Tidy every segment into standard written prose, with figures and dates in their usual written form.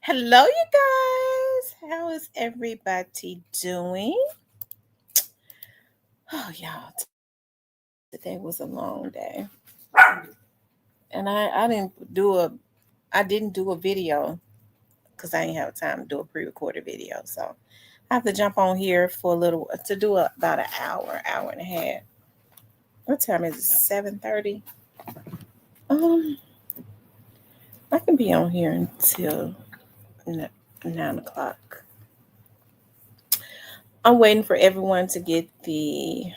Hello, you guys. How is everybody doing? Oh, y'all, today was a long day, and I didn't do a video because I didn't have time to do a pre-recorded video. So I have to jump on here for a little to do about an hour and a half. What time is it? 7:30. Um, I can be on here until 9 o'clock. I'm waiting for everyone to get the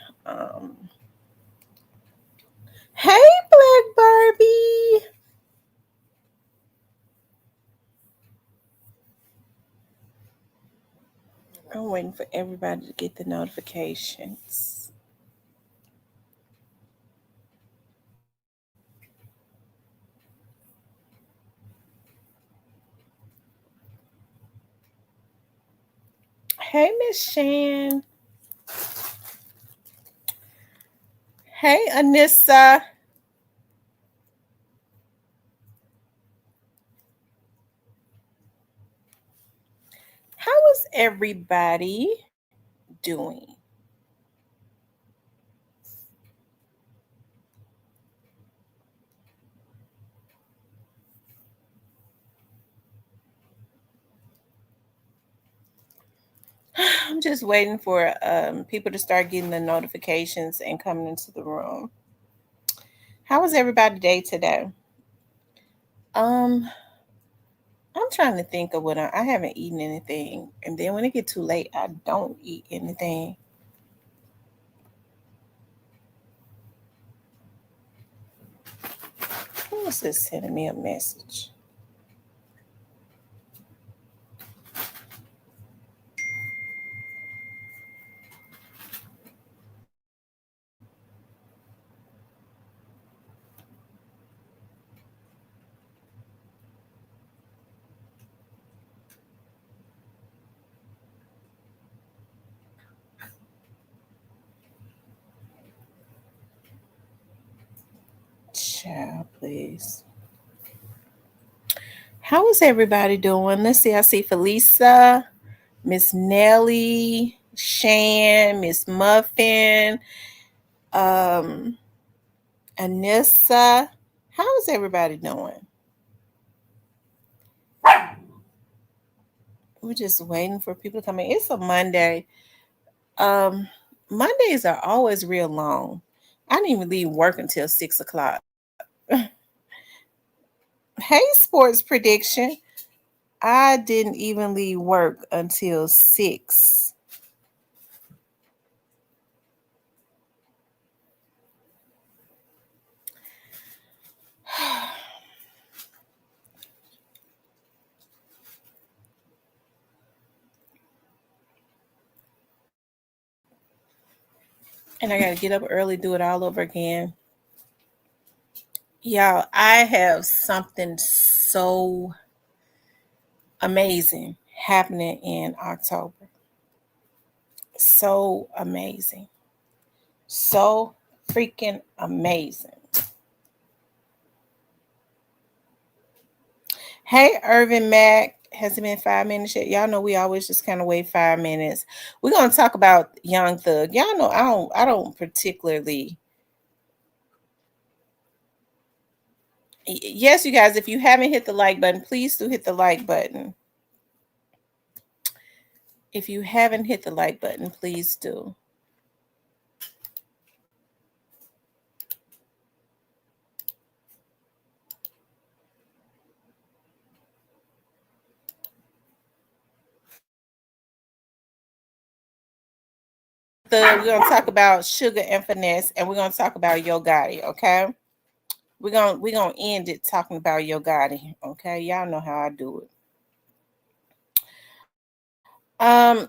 Hey, Black Barbie. I'm waiting for everybody to get the notifications. Hey, Miss Shan. Hey, Anissa. How is everybody doing? I'm just waiting for people to start getting the notifications and coming into the room. How was everybody's day today? Um, I'm trying to think of what I haven't eaten anything, and then when it get too late, I don't eat anything. Who was this sending me a message? Child, please. How is everybody doing? Let's see. I see Felisa, Miss Nelly, Shan, Miss Muffin, um, Anissa. How is everybody doing? We're just waiting for people to come in. It's a Monday. Um, Mondays are always real long. I didn't even leave work until 6 o'clock. Hey, sports prediction. I didn't even leave work until 6. And I got to get up early, do it all over again. Y'all, I have something so amazing happening in October. So amazing. So freaking amazing. Hey, Irvin Mack. Has it been 5 minutes yet? Y'all know we always just kind of wait 5 minutes. We're gonna talk about Young Thug. Y'all know I don't particularly. Yes, you guys, if you haven't hit the like button, please do hit the like button. If you haven't hit the like button, please do. We're gonna talk about Shuga and Finesse, and we're gonna talk about Yo Gotti. Okay, we're gonna end it talking about Yo Gotti. Okay, y'all know how I do it. I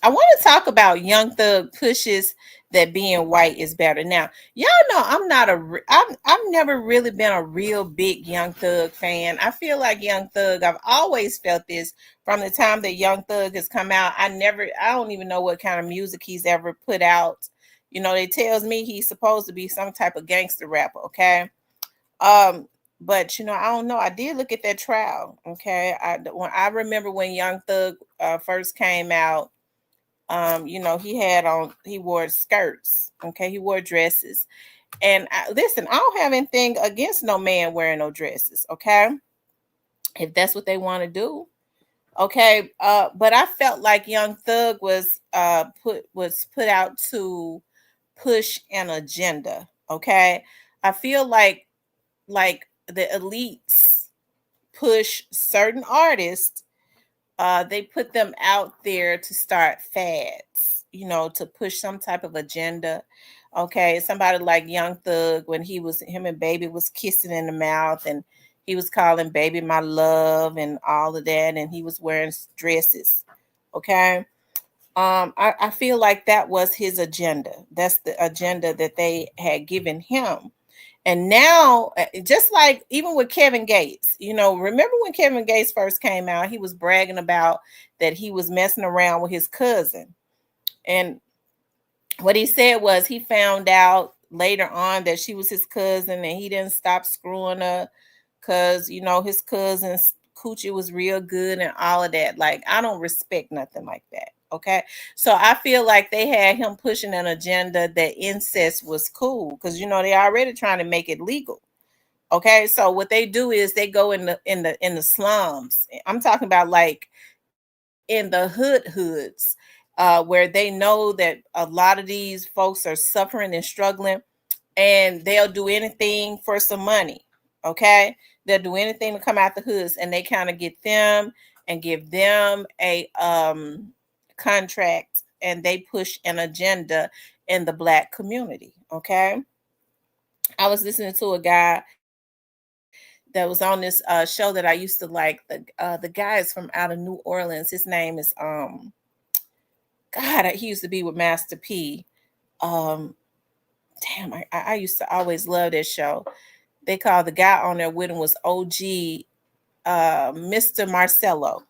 want to talk about Young Thug pushes that being white is better. Now, y'all know I've never really been a real big Young Thug fan. I feel like Young Thug, I've always felt this from the time that Young Thug has come out. I don't even know what kind of music he's ever put out. It tells me he's supposed to be some type of gangster rapper, okay? Um, But I don't know. I did look at that trial. Okay, I remember when Young Thug first came out. He wore skirts. Okay, he wore dresses. And listen, I don't have anything against no man wearing no dresses. Okay, if that's what they want to do. Okay, but I felt like Young Thug was put out to push an agenda. Okay, I feel like the elites push certain artists. They put them out there to start fads, to push some type of agenda. Okay, somebody like Young Thug, when him and Baby was kissing in the mouth, and he was calling Baby my love and all of that, and he was wearing dresses. Okay, I feel like that was his agenda. That's the agenda that they had given him. And now, just like even with Kevin Gates, remember when Kevin Gates first came out, he was bragging about that he was messing around with his cousin. And what he said was he found out later on that she was his cousin, and he didn't stop screwing her because, his cousin's coochie was real good and all of that. Like, I don't respect nothing like that. Okay. So I feel like they had him pushing an agenda that incest was cool because, they already trying to make it legal. Okay. So what they do is they go in the slums. I'm talking about like in the hoods, where they know that a lot of these folks are suffering and struggling, and they'll do anything for some money. Okay, they'll do anything to come out the hoods, and they kind of get them and give them a contract, and they push an agenda in the black community. Okay, I was listening to a guy that was on this show that I used to like. The guy is from out of New Orleans. His name is God. He used to be with Master P. Um, Damn, I used to always love that show. They called the guy on there with him was OG, Mr. Marcello.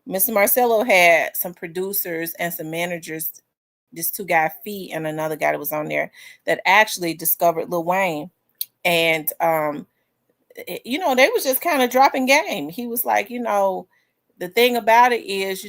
Mr. Marcello had some producers and some managers. This two guy Fee and another guy that was on there that actually discovered Lil Wayne, and they was just kind of dropping game. He was like, the thing about it is,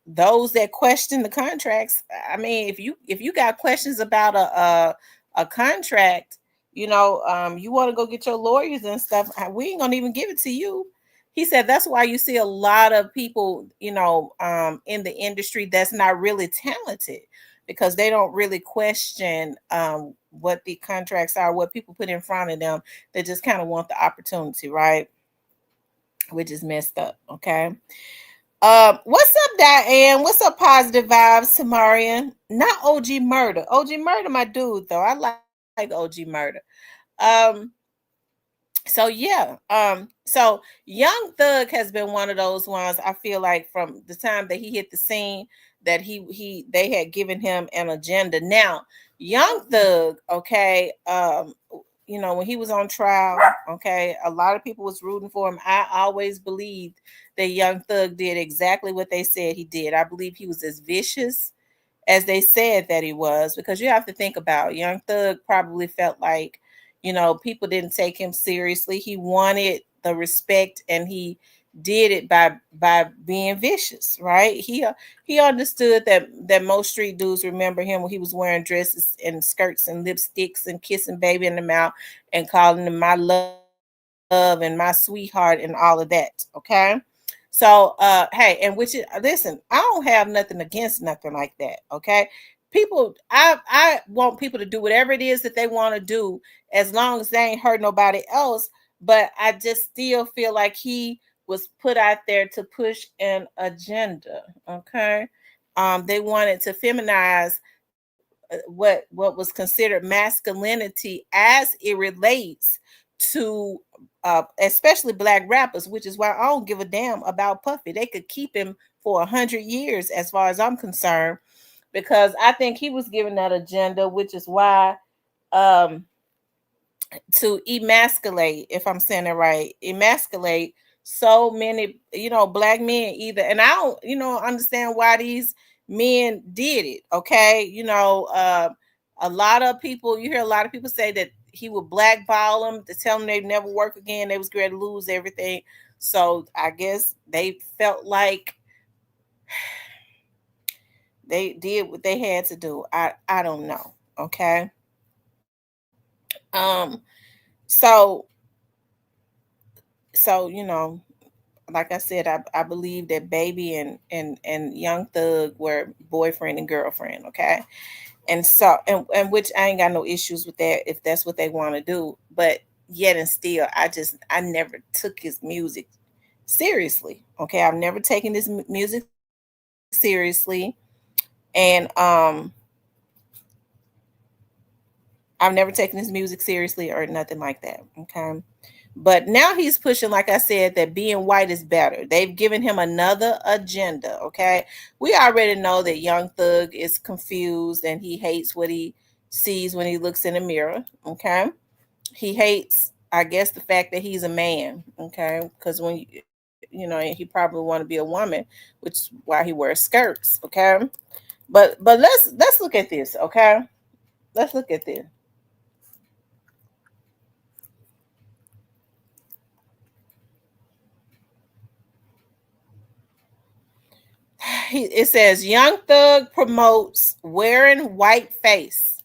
those that question the contracts. I mean, if you got questions about a contract, you want to go get your lawyers and stuff. We ain't gonna even give it to you. He said that's why you see a lot of people, in the industry that's not really talented because they don't really question what the contracts are, what people put in front of them. They just kind of want the opportunity, right? Which is messed up. Okay. What's up, Diane? What's up, positive vibes, Tamarian? Not OG Murder. OG Murder, my dude, though. I like OG Murder. Um, so Young Thug has been one of those ones. I feel like from the time that he hit the scene that they had given him an agenda. Now, Young Thug, okay, when he was on trial, okay, a lot of people was rooting for him. I always believed that Young Thug did exactly what they said he did. I believe he was as vicious as they said that he was, because you have to think about Young Thug probably felt like, people didn't take him seriously. He wanted the respect, and he did it by being vicious, right? He understood that most street dudes remember him when he was wearing dresses and skirts and lipsticks and kissing Baby in the mouth and calling him my love and my sweetheart and all of that. Okay. So, hey, and listen, I don't have nothing against nothing like that. Okay. I want people to do whatever it is that they want to do as long as they ain't hurt nobody else. But I just still feel like he was put out there to push an agenda. Okay. They wanted to feminize what was considered masculinity as it relates to especially black rappers, which is why I don't give a damn about Puffy. They could keep him for 100 years as far as I'm concerned, because I think he was given that agenda, which is why um to emasculate, if I'm saying it right, emasculate so many, black men either. And I don't, understand why these men did it. Okay. A lot of people, you hear a lot of people say that he would blackball them to tell them they'd never work again. They was going to lose everything. So I guess they felt like they did what they had to do. I don't know. Okay. So like I said, I believe that Baby and Young Thug were boyfriend and girlfriend. Okay. And so and which I ain't got no issues with that if that's what they want to do. But yet and still, I never took his music seriously. Okay. I've never taken his music seriously. And I've never taken his music seriously or nothing like that. Okay. But now he's pushing, like I said, that being white is better. They've given him another agenda. Okay. We already know that Young Thug is confused and he hates what he sees when he looks in the mirror. Okay. He hates, I guess, the fact that he's a man. Okay. Because he probably want to be a woman, which is why he wears skirts. Okay. But let's look at this. Okay. Let's look at this. It says Young Thug promotes wearing white face.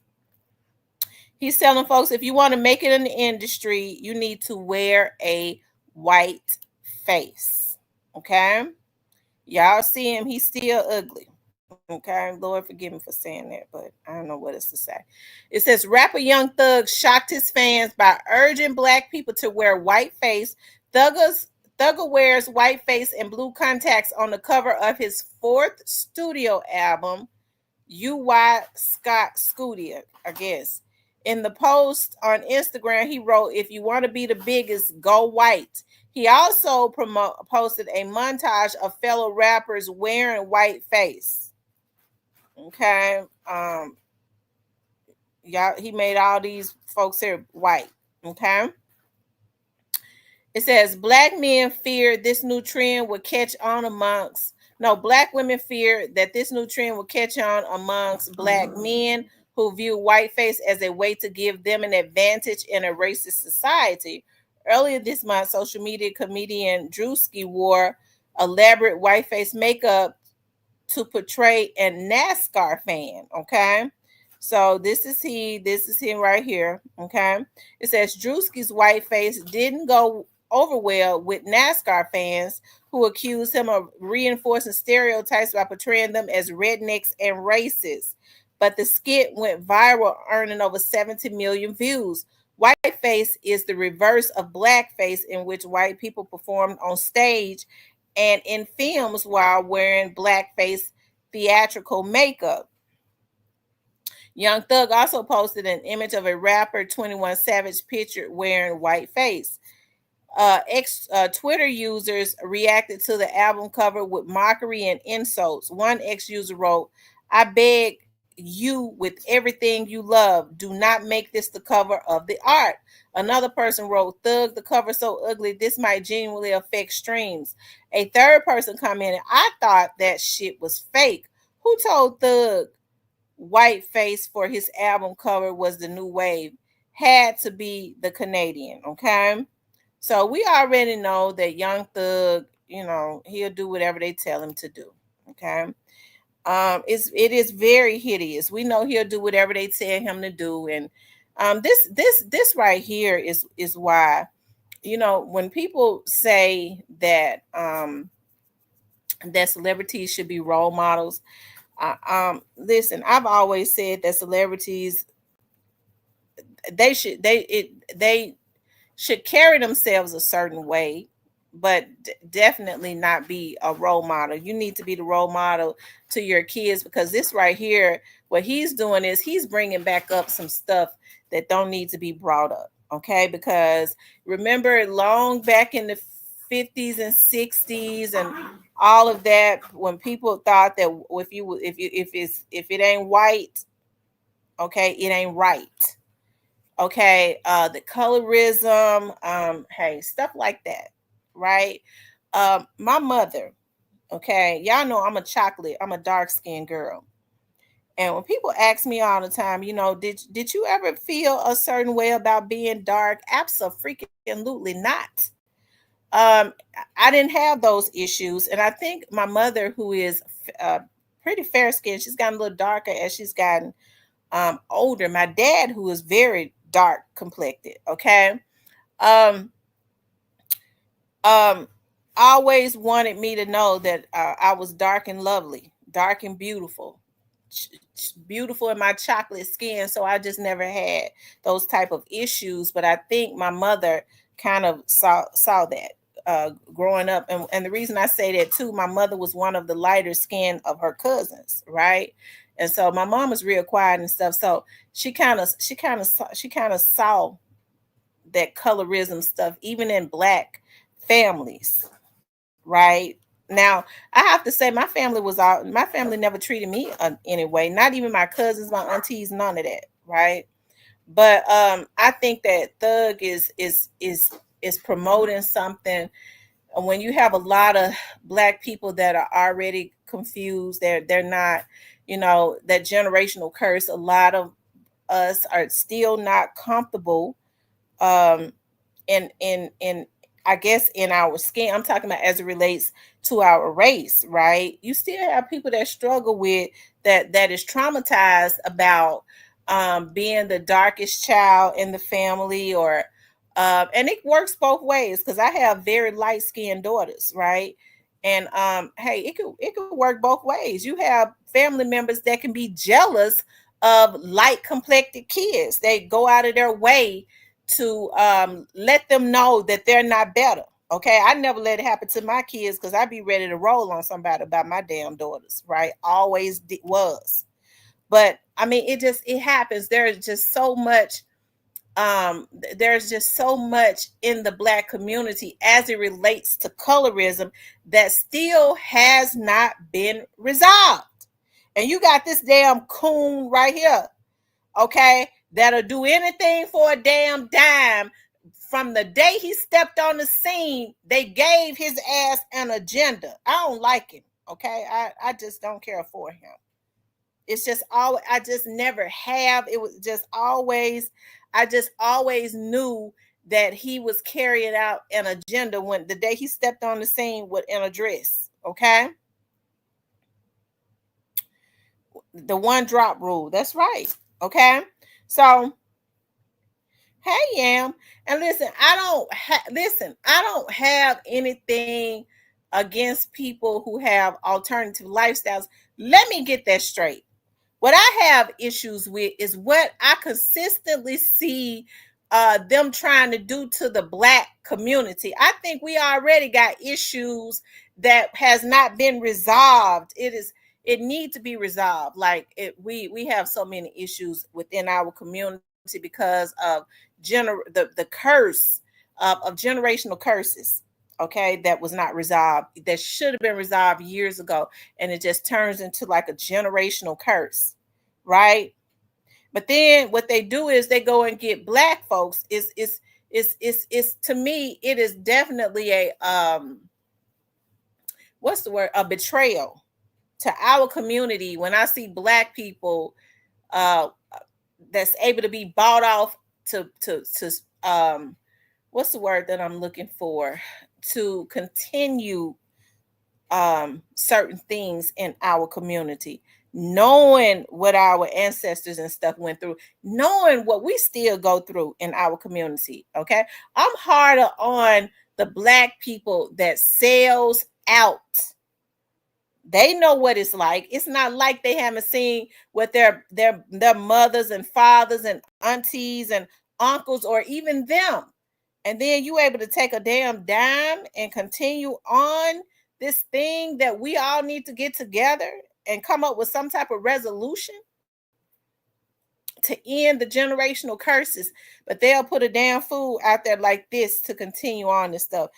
He's telling folks if you want to make it in the industry, you need to wear a white face. Okay. Y'all see him, he's still ugly. Okay. Lord forgive me for saying that, but I don't know what else to say. It says rapper Young Thug shocked his fans by urging black people to wear white face. Thugger wears white face and blue contacts on the cover of his fourth studio album, UY Scott Studio, I guess. In the post on Instagram, he wrote, "If you want to be the biggest, go white." He also posted a montage of fellow rappers wearing white face. Okay. Y'all, he made all these folks here white. Okay. It says black men feared this new trend would catch on amongst no black women feared that this new trend would catch on amongst black men who view whiteface as a way to give them an advantage in a racist society. Earlier this month, social media comedian Drewski wore elaborate whiteface makeup to portray a NASCAR fan. Okay. So this is him right here. Okay. It says Drewski's white face didn't go over well with NASCAR fans who accused him of reinforcing stereotypes by portraying them as rednecks and racist. But the skit went viral, earning over 70 million views. Whiteface is the reverse of blackface, in which white people performed on stage and in films while wearing blackface theatrical makeup. Young Thug also posted an image of a rapper 21 Savage pictured wearing white face. Twitter users reacted to the album cover with mockery and insults. One ex user wrote, "I beg you with everything you love, do not make this the cover of the art." Another person wrote, "Thug, the cover so ugly, this might genuinely affect streams." A third person commented, "I thought that shit was fake. Who told Thug white face for his album cover was the new wave? Had to be the Canadian." Okay. So we already know that Young Thug, he'll do whatever they tell him to do. Okay. It is very hideous. We know he'll do whatever they tell him to do. And this right here is why, when people say that that celebrities should be role models, listen, I've always said that celebrities they should carry themselves a certain way, but definitely not be a role model. You need to be the role model to your kids, because this right here, what he's doing is he's bringing back up some stuff that don't need to be brought up. Okay, because remember long back in the 50s and 60s and all of that, when people thought that if it ain't white, okay, it ain't right. Okay, the colorism, hey, stuff like that, right? My mother, okay, y'all know I'm a dark skinned girl, And when people ask me all the time, did you ever feel a certain way about being dark? Absolutely not. Um, I didn't have those issues, and I think my mother, who is uh, pretty fair skinned, she's gotten a little darker as she's gotten older. My dad, who is very dark complected, okay, um, um, always wanted me to know that I was dark and lovely, dark and beautiful, beautiful in my chocolate skin. So I just never had those type of issues. But I think my mother kind of saw that growing up, and the reason I say that too, my mother was one of the lighter skin of her cousins, right? And so my mom was real quiet and stuff. So she kind of saw that colorism stuff even in black families, right? Now, I have to say my family never treated me anyway, not even my cousins, my aunties, none of that, right? But I think that Thug is promoting something. And when you have a lot of black people that are already confused, they're not, that generational curse, a lot of us are still not comfortable um in I guess in our skin. I'm talking about as it relates to our race, right? You still have people that struggle with that is traumatized about being the darkest child in the family, or and it works both ways because I have very light skinned daughters, right? And hey, it could work both ways. You have family members that can be jealous of light complected kids. They go out of their way to let them know that they're not better. Okay, I never let it happen to my kids because I'd be ready to roll on somebody about my damn daughters, right? Always was. But I mean, it happens. There's just so much in the black community as it relates to colorism that still has not been resolved. And you got this damn coon right here, okay, that'll do anything for a damn dime. From the day he stepped on the scene, they gave his ass an agenda. I don't like him, okay? I just don't care for him. It's just all I just never have. It was just always, I just always knew that he was carrying out an agenda when the day he stepped on the scene with in a dress, okay? The one drop rule. That's right. Okay. So hey, Yam, and listen, I don't have anything against people who have alternative lifestyles. Let me get that straight. What I have issues with is what I consistently see them trying to do to the black community. I think we already got issues that has not been resolved. It needs to be resolved. Like we have so many issues within our community because of the curse of generational curses, okay, that was not resolved, that should have been resolved years ago, and it just turns into like a generational curse, right? But then what they do is they go and get black folks. Is to me, it is definitely a what's the word, a betrayal to our community when I see black people uh that's able to be bought off to what's the word that I'm looking for, to continue certain things in our community, knowing what our ancestors and stuff went through, knowing what we still go through in our community. Okay, I'm harder on the black people that sells out. They know what it's like. It's not like they haven't seen what their mothers and fathers and aunties and uncles or even them. And then you able to take a damn dime and continue on this thing that we all need to get together and come up with some type of resolution to end the generational curses. But they'll put a damn fool out there like this to continue on this stuff.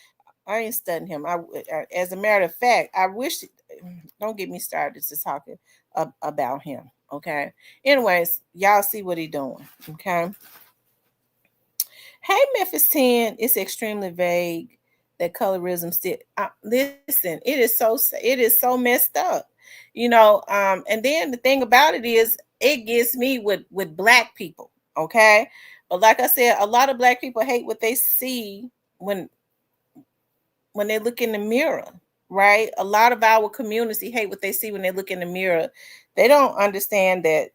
I ain't studying him. As a matter of fact, I wish. Don't get me started to talking about him. Okay. Anyways, y'all see what he doing. Okay. Hey, Memphis 10. It's extremely vague that colorism still. Listen, it is so messed up. And then the thing about it is it gets me with black people. Okay. But like I said, a lot of black people hate what they see when they look in the mirror, right? A lot of our community hate what they see when they look in the mirror. They don't understand that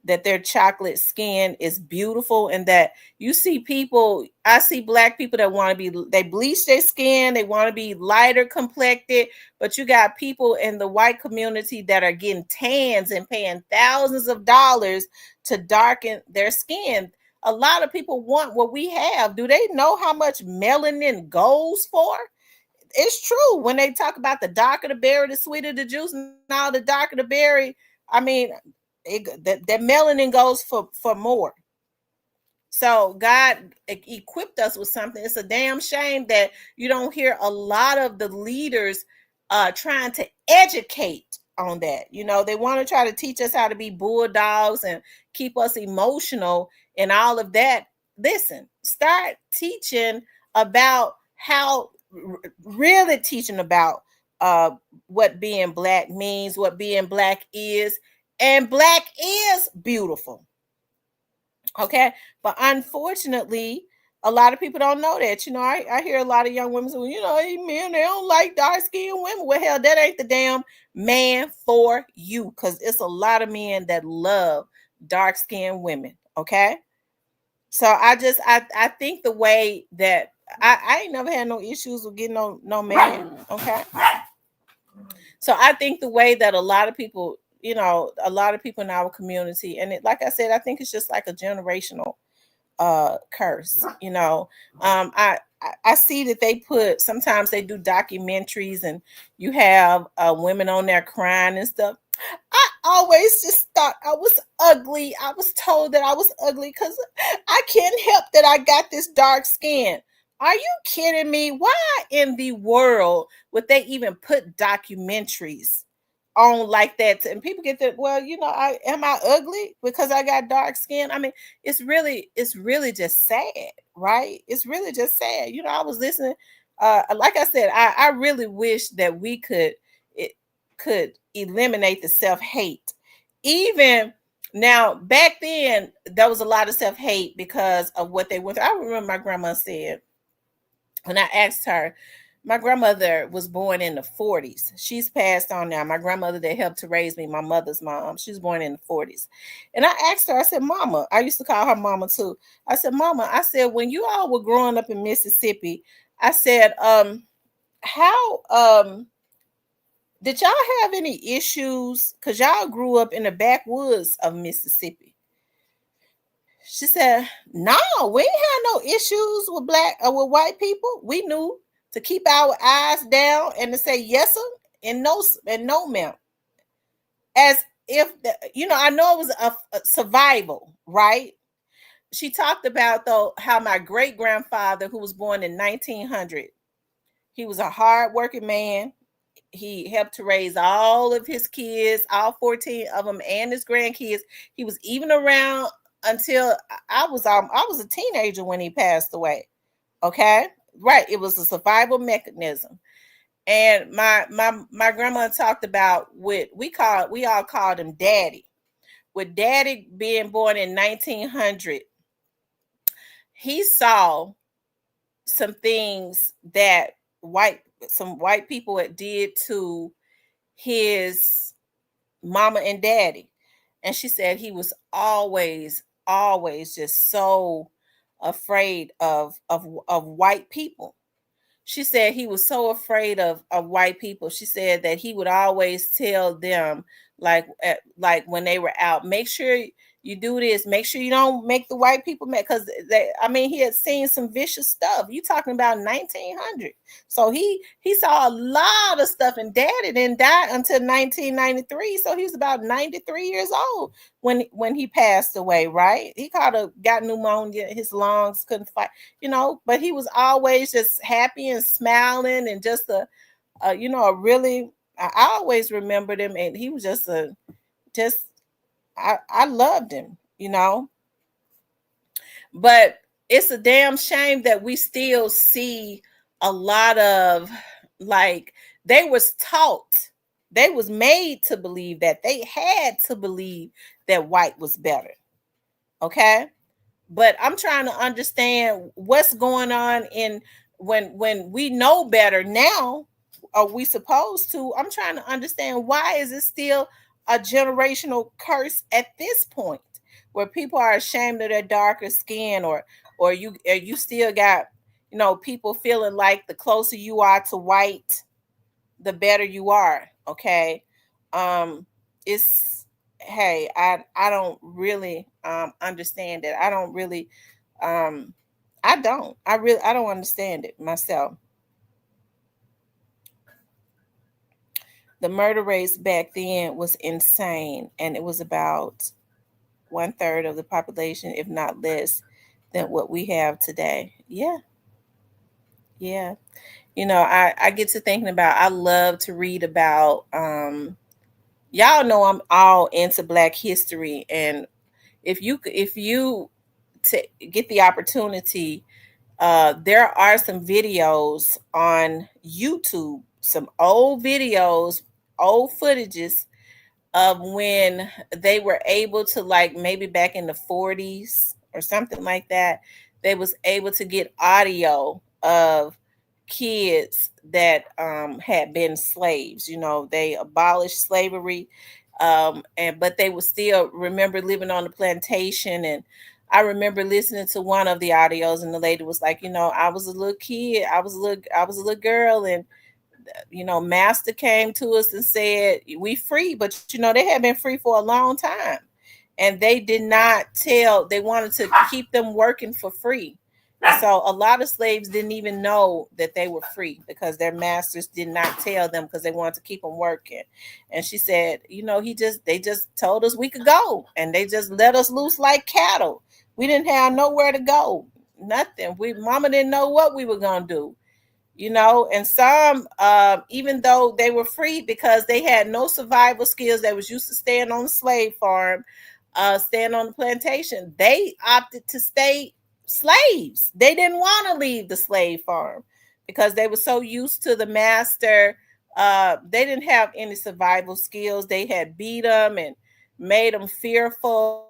their chocolate skin is beautiful, and that you see people, I see black people that want to be, they bleach their skin, they want to be lighter complected, but you got people in the white community that are getting tans and paying thousands of dollars to darken their skin. A lot of people want what we have. Do they know how much melanin goes for? It's true. When they talk about the darker the berry, the sweeter the juice. Now the darker the berry, I mean, that melanin goes for more. So God equipped us with something. It's a damn shame that you don't hear a lot of the leaders trying to educate on that. They want to try to teach us how to be bulldogs and keep us emotional and all of that. Listen, start teaching about how, really teaching about what being black means, what being black is, and black is beautiful. Okay. But unfortunately, a lot of people don't know that. I hear a lot of young women say, men, they don't like dark skinned women. Well, hell, that ain't the damn man for you, because it's a lot of men that love dark skinned women. Okay. So I think the way that I ain't never had no issues with getting no man. Okay. So I think the way that a lot of people in our community, and like I said, I think it's just like a generational curse. I see that they put, sometimes they do documentaries and you have women on there crying and stuff. I always just thought I was ugly. I was told that I was ugly because I can't help that I got this dark skin. Are you kidding me? Why in the world would they even put documentaries on like that? And people get that, well, am I ugly because I got dark skin? I mean, it's really just sad, right? It's really just sad. I was listening. Like I said, I really wish that we could eliminate the self-hate. Even now, back then, there was a lot of self-hate because of what they went through. I remember my grandma said, when I asked her, my grandmother was born in the 40s. She's passed on now. My grandmother that helped to raise me, my mother's mom, she was born in the 40s. And I asked her, I said, Mama, I used to call her Mama too. I said, Mama, I said, when you all were growing up in Mississippi, I said, how did y'all have any issues? Because y'all grew up in the backwoods of Mississippi. She said, no, we ain't had no issues with black or with white people. We knew to keep our eyes down and to say yes sir and no ma'am. As if I know it was a survival, right? She talked about though how my great grandfather, who was born in 1900, he was a hard working man. He helped to raise all of his kids, all 14 of them, and his grandkids. He was even around until I was a teenager when he passed away. Okay, right. It was a survival mechanism. And my grandma talked about what we all called him Daddy. With Daddy being born in 1900, he saw some things that some white people had did to his mama and daddy. And she said he was always just so afraid of white people. She said he was so afraid of white people. She said that he would always tell them, like when they were out, make sure you do this, make sure you don't make the white people mad, because he had seen some vicious stuff. You talking about 1900. So he saw a lot of stuff, and daddy didn't die until 1993. So he was about 93 years old when he passed away, right? He kind of got pneumonia, his lungs couldn't fight, but he was always just happy and smiling and just a really, I always remembered him, and he was just I loved him, but it's a damn shame that we still see a lot of, like, they was taught They was made to believe that. They had to believe that white was better. Okay? But I'm trying to understand what's going on in when we know better now. Are we supposed to? I'm trying to understand, why is it still a generational curse at this point, where people are ashamed of their darker skin, or you still got, people feeling like the closer you are to white, the better you are. Okay. It's Hey, I don't really understand it. I don't really um I don't understand it myself. The murder rates back then was insane, and it was about one third of the population, if not less, than what we have today. Yeah, yeah. I get to thinking about, I love to read about, y'all know I'm all into Black history, and if you get the opportunity, there are some videos on YouTube, some old videos, old footages of when they were able to, like, maybe back in the 40s or something like that, they was able to get audio of kids that had been slaves. They abolished slavery, and but they would still remember living on the plantation. And I remember listening to one of the audios, and the lady was like, I was a little kid, I was a little girl, and master came to us and said, we free. But they had been free for a long time, and they did not tell. They wanted to keep them working for free. So a lot of slaves didn't even know that they were free, because their masters did not tell them, because they wanted to keep them working. And she said, they just told us we could go, and they just let us loose like cattle. We didn't have nowhere to go, nothing. Mama didn't know what we were gonna do. And some, even though they were free, because they had no survival skills, they was used to staying on the slave farm, staying on the plantation, they opted to stay slaves. They didn't want to leave the slave farm, because they were so used to the master. They didn't have any survival skills. They had beat them and made them fearful,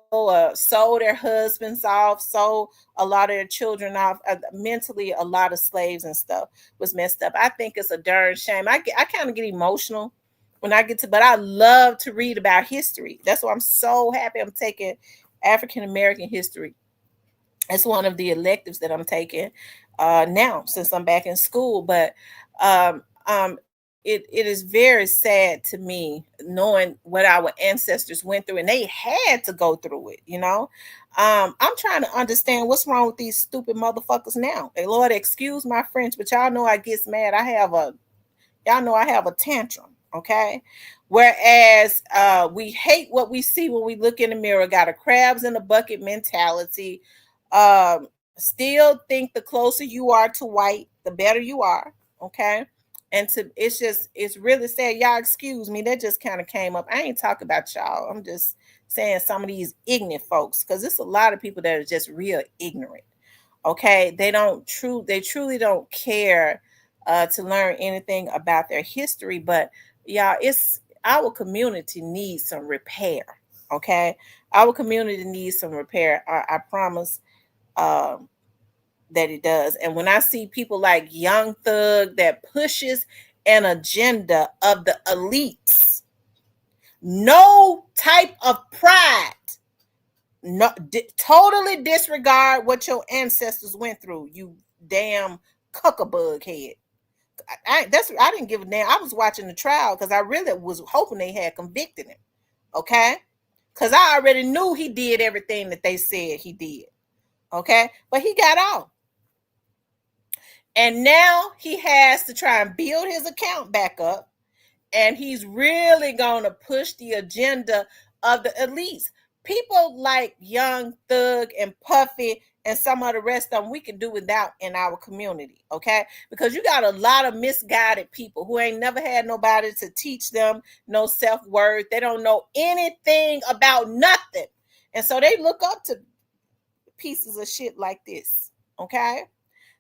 sold their husbands off, sold a lot of their children off. Mentally, a lot of slaves and stuff was messed up. I think it's a darn shame. I kind of get emotional when I get to, but I love to read about history. That's why I'm so happy I'm taking African American history. It's one of the electives that I'm taking now, since I'm back in school. But it is very sad to me, knowing what our ancestors went through, and they had to go through it. I'm trying to understand what's wrong with these stupid motherfuckers now. And Lord, excuse my French, but y'all know I gets mad. Y'all know I have a tantrum. Okay. Whereas we hate what we see when we look in the mirror, got a crabs in a bucket mentality. Still think the closer you are to white, the better you are. Okay. And it's really sad. Y'all excuse me. That just kind of came up. I ain't talking about y'all. I'm just saying some of these ignorant folks, because it's a lot of people that are just real ignorant. Okay. They truly don't care to learn anything about their history. But y'all, it's our community needs some repair. Okay. Our community needs some repair. I promise um, that it does. And when I see people like Young Thug that pushes an agenda of the elites, no type of pride, no, totally disregard what your ancestors went through. You damn cuckabug head. I didn't give a damn. I was watching the trial because I really was hoping they had convicted him. Okay, because I already knew he did everything that they said he did. Okay, but he got off. And now he has to try and build his account back up. And he's really going to push the agenda of the elites. People like Young Thug and Puffy and some of the rest of them, we can do without in our community. Okay. Because you got a lot of misguided people who ain't never had nobody to teach them no self-worth. They don't know anything about nothing. And so they look up to pieces of shit like this. Okay.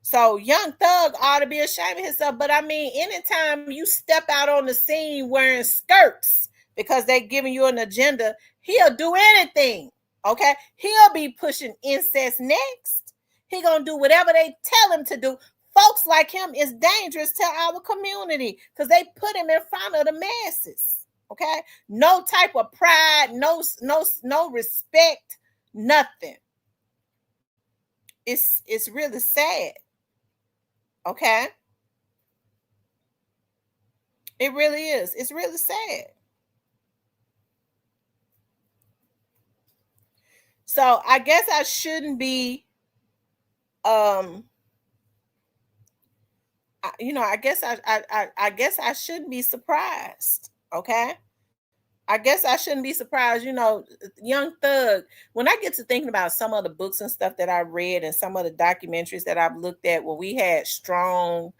So Young Thug ought to be ashamed of himself. But I mean, anytime you step out on the scene wearing skirts because they giving you an agenda, he'll do anything. Okay, he'll be pushing incest next. He gonna do whatever they tell him to do. Folks like him is dangerous to our community because they put him in front of the masses. Okay, no type of pride, no respect, nothing. It's really sad. Okay, it really is. It's really sad. So I guess I shouldn't be I guess I guess I shouldn't be surprised. Okay. I guess I shouldn't be surprised, Young Thug. When I get to thinking about some of the books and stuff that I read and some of the documentaries that I've looked at where we had strong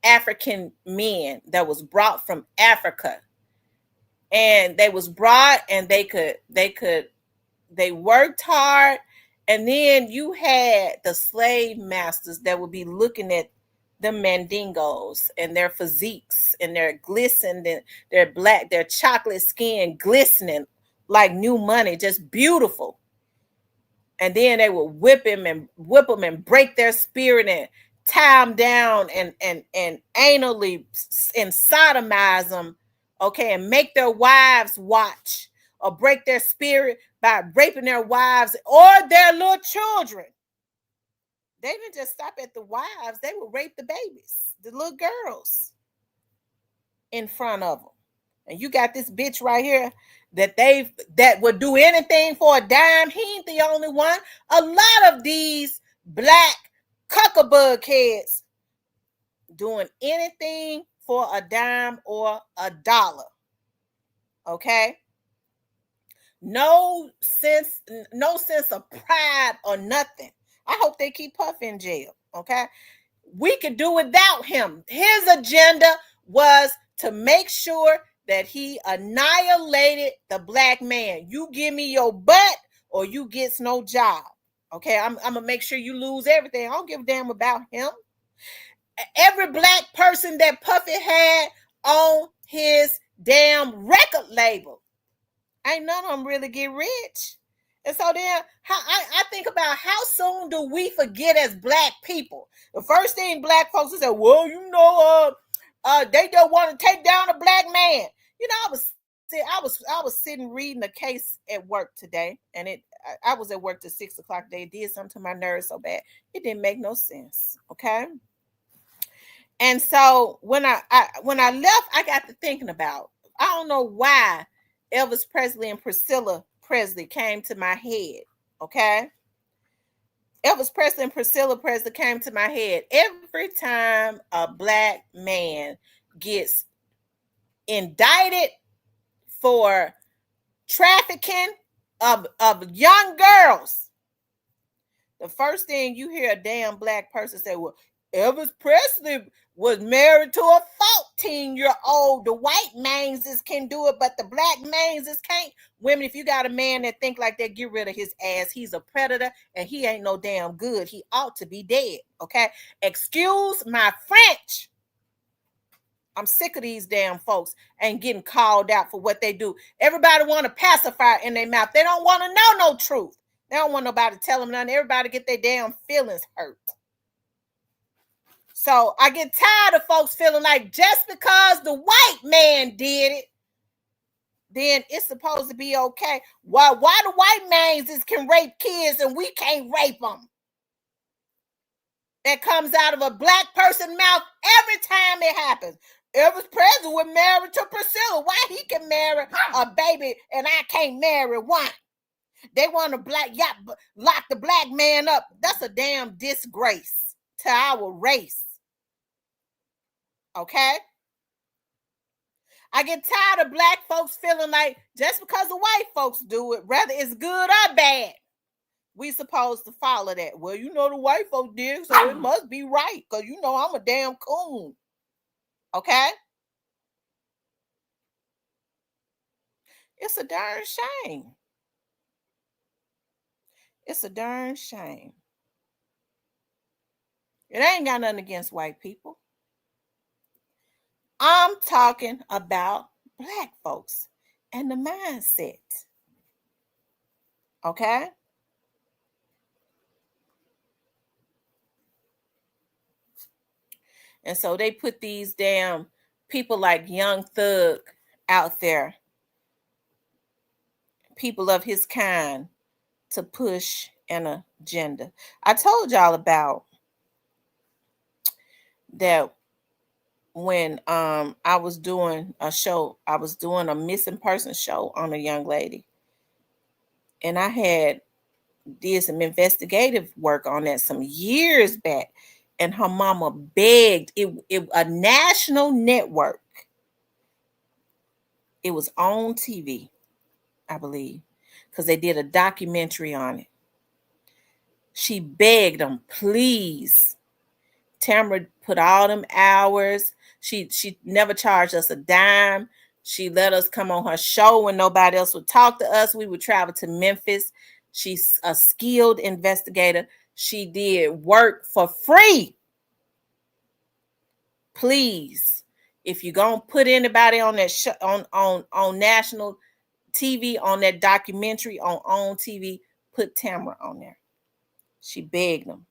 African men that was brought from Africa, and they was brought and they worked hard, and then you had the slave masters that would be looking at the mandingos and their physiques and their glistening, their chocolate skin glistening like new money, just beautiful. And then they would whip them and break their spirit and tie them down and anally and sodomize them, okay, and make their wives watch or break their spirit by raping their wives or their little children. They didn't just stop at the wives, they would rape the babies, the little girls in front of them. And you got this bitch right here that would do anything for a dime. He ain't the only one. A lot of these black cuckabug heads doing anything for a dime or a dollar. Okay? No sense of pride or nothing. I hope they keep Puff in jail. Okay? We could do without him. His agenda was to make sure that he annihilated the black man. You give me your butt or you gets no job. Okay, I'm gonna make sure you lose everything. I don't give a damn about him. Every black person that Puffy had on his damn record label, ain't none of them really get rich. And so then I think about how soon do we forget as black people? The first thing black folks will say, well, they don't want to take down a black man. I was sitting reading a case at work today, and I was at work till 6:00. They did something to my nerves so bad it didn't make no sense. Okay, and so when I left, I got to thinking about, I don't know why Elvis Presley and Priscilla Presley came to my head. Okay, Elvis Presley and Priscilla Presley came to my head. Every time a black man gets indicted for trafficking of young girls, the first thing you hear a damn black person say, well, Elvis Presley was married to a 14-year-old. The white manses can do it, but the black manses can't. Women, if you got a man that think like that, get rid of his ass. He's a predator and he ain't no damn good. He ought to be dead. Okay? Excuse my French. I'm sick of these damn folks and getting called out for what they do. Everybody want a pacifier in their mouth. They don't want to know no truth. They don't want nobody to tell them nothing. Everybody get their damn feelings hurt. So I get tired of folks feeling like just because the white man did it, then it's supposed to be okay. Why the white mans can rape kids and we can't rape them? That comes out of a black person's mouth every time it happens. Elvis Presley was married to Priscilla. Why he can marry a baby and I can't marry one? They want to lock the black man up. That's a damn disgrace to our race. Okay? I get tired of black folks feeling like just because the white folks do it, whether it's good or bad, we supposed to follow that. Well, the white folks did, so it must be right, because I'm a damn coon. Okay? It's a darn shame. It's a darn shame. And I ain't got nothing against white people. I'm talking about black folks and the mindset. Okay? And so they put these damn people like Young Thug out there, people of his kind, to push an agenda. I told y'all about that when I was doing a show. I was doing a missing person show on a young lady. And I had did some investigative work on that some years back. And her mama begged it a national network. It was on TV, I believe, because they did a documentary on it. She begged them, please. Tamara put all them hours. She never charged us a dime. She let us come on her show when nobody else would talk to us. We would travel to Memphis. She's a skilled investigator. She did work for free. Please, if you're gonna put anybody on that show, on national TV, on that documentary on TV, put Tamara on there. She begged them.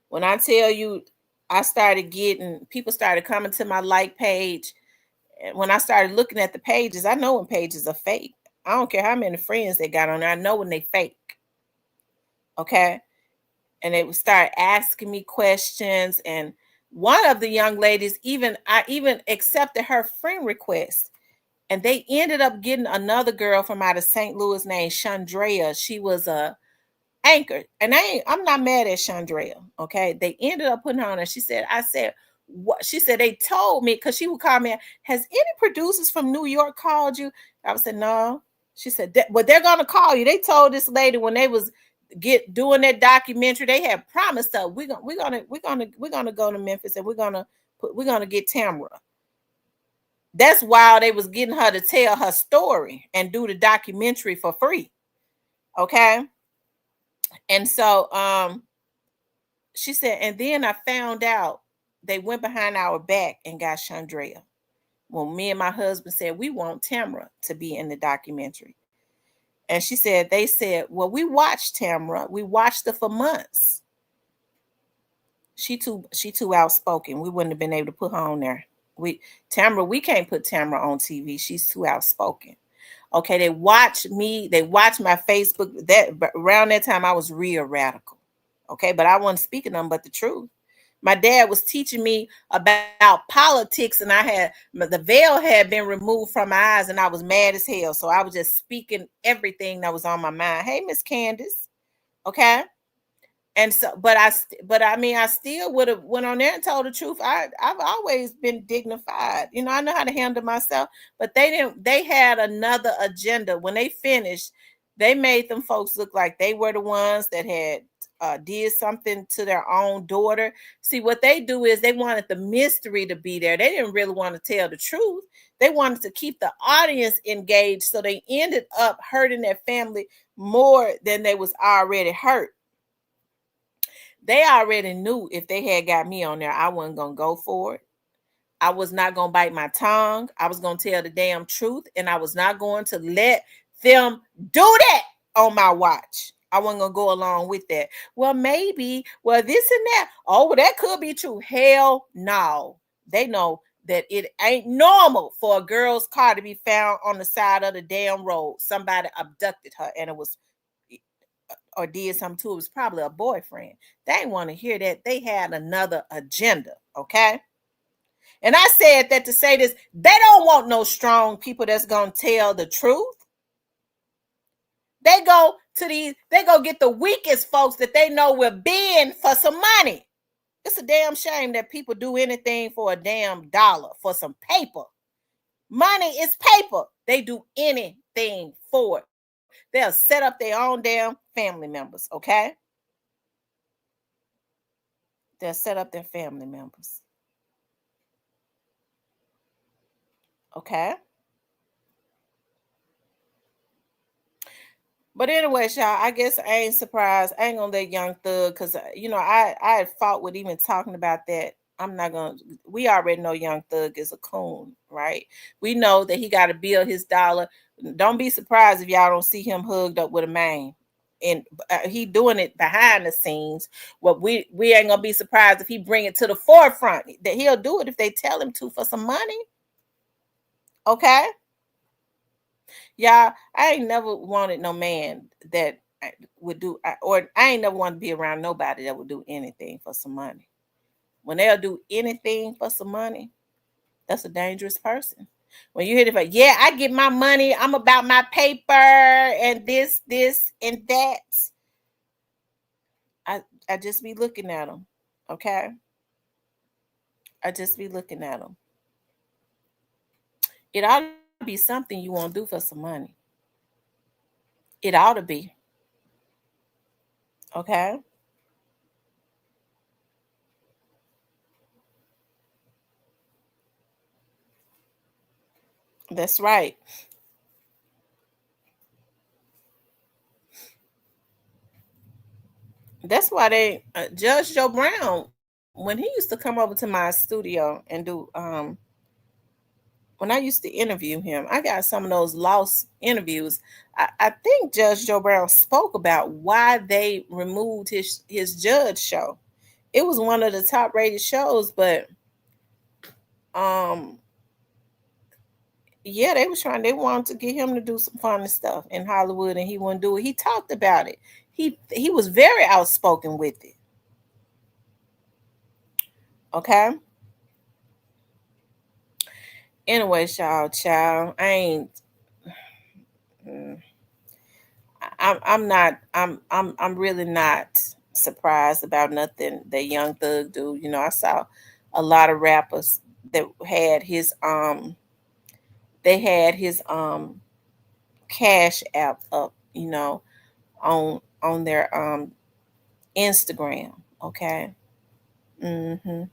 When I tell you, I started getting people started coming to my like page. And when I started looking at the pages, I know when pages are fake. I don't care how many friends they got on there. I know when they fake. Okay. And they would start asking me questions. And one of the young ladies, I even accepted her friend request. And they ended up getting another girl from out of St. Louis named Chandrea. She was a anchor. And I'm not mad at Chandrea. Okay. They ended up putting her on there. I said, what? She said, they told me, because she would call me, has any producers from New York called you? I said, no. She said, well, they're going to call you. They told this lady when they was doing that documentary, they had promised her, we're gonna go to Memphis and we're gonna get Tamara. That's why they was getting her to tell her story and do the documentary for free. Okay. And so she said, and then I found out they went behind our back and got Chandrea. When me and my husband said, we want Tamara to be in the documentary. And she said, they said, well, we watched Tamara. We watched her for months. She too outspoken. We wouldn't have been able to put her on there. We can't put Tamara on TV. She's too outspoken. Okay, they watched me. They watched my Facebook. That around that time, I was real radical. Okay, but I wasn't speaking nothing but the truth. My dad was teaching me about politics, and the veil had been removed from my eyes, and I was mad as hell. So I was just speaking everything that was on my mind. Hey, Miss Candace. Okay. And so, I still would have went on there and told the truth. I've always been dignified. I know how to handle myself, but they didn't. They had another agenda. When they finished, they made them folks look like they were the ones that had did something to their own daughter. See, what they do is they wanted the mystery to be there. They didn't really want to tell the truth. They wanted to keep the audience engaged, so they ended up hurting their family more than they was already hurt. They already knew if they had got me on there, I wasn't going to go for it. I was not going to bite my tongue. I was going to tell the damn truth, and I was not going to let them do that on my watch. I wasn't going to go along with that. Well, maybe, this and that. Oh, well, that could be true. Hell no. They know that it ain't normal for a girl's car to be found on the side of the damn road. Somebody abducted her, and it was or did something to it. It was probably a boyfriend. They didn't want to hear that. They had another agenda. Okay. And I said that to say this, they don't want no strong people that's going to tell the truth. They go get the weakest folks that they know will bend for some money. It's a damn shame that people do anything for a damn dollar, for some paper. Money is paper. They do anything for it. They'll set up their own damn family members, okay? They'll set up their family members. Okay? But anyway, y'all, I guess I ain't surprised. I ain't gonna let Young Thug, because I had fought with even talking about that. I'm not gonna. We already know Young Thug is a coon, right? We know that he got to build his dollar. Don't be surprised if y'all don't see him hugged up with a man, and he doing it behind the scenes. What we ain't gonna be surprised if he bring it to the forefront. That he'll do it if they tell him to for some money. Okay, y'all, I ain't never wanted no man that would do, or I ain't never wanted to be around nobody that would do anything for some money. When they'll do anything for some money, that's a dangerous person. When you hear it, like, yeah, I get my money, I'm about my paper and this, and that. I just be looking at them. Okay, I just be looking at them. It ought to be something you won't do for some money. It ought to be. Okay, that's right. That's why they Judge Joe Brown, when he used to come over to my studio and do when I used to interview him, I got some of those lost interviews. I think Judge Joe Brown spoke about why they removed his judge show. It was one of the top rated shows, but um yeah, they wanted to get him to do some funny stuff in Hollywood, and he wouldn't do it. He talked about it. He was very outspoken with it. Okay. Anyway, child, I ain't. mm, I'm not. I'm really not surprised about nothing that Young Thug do. I saw a lot of rappers that had his they had his cash app up, on their Instagram. Okay. Mm-hmm.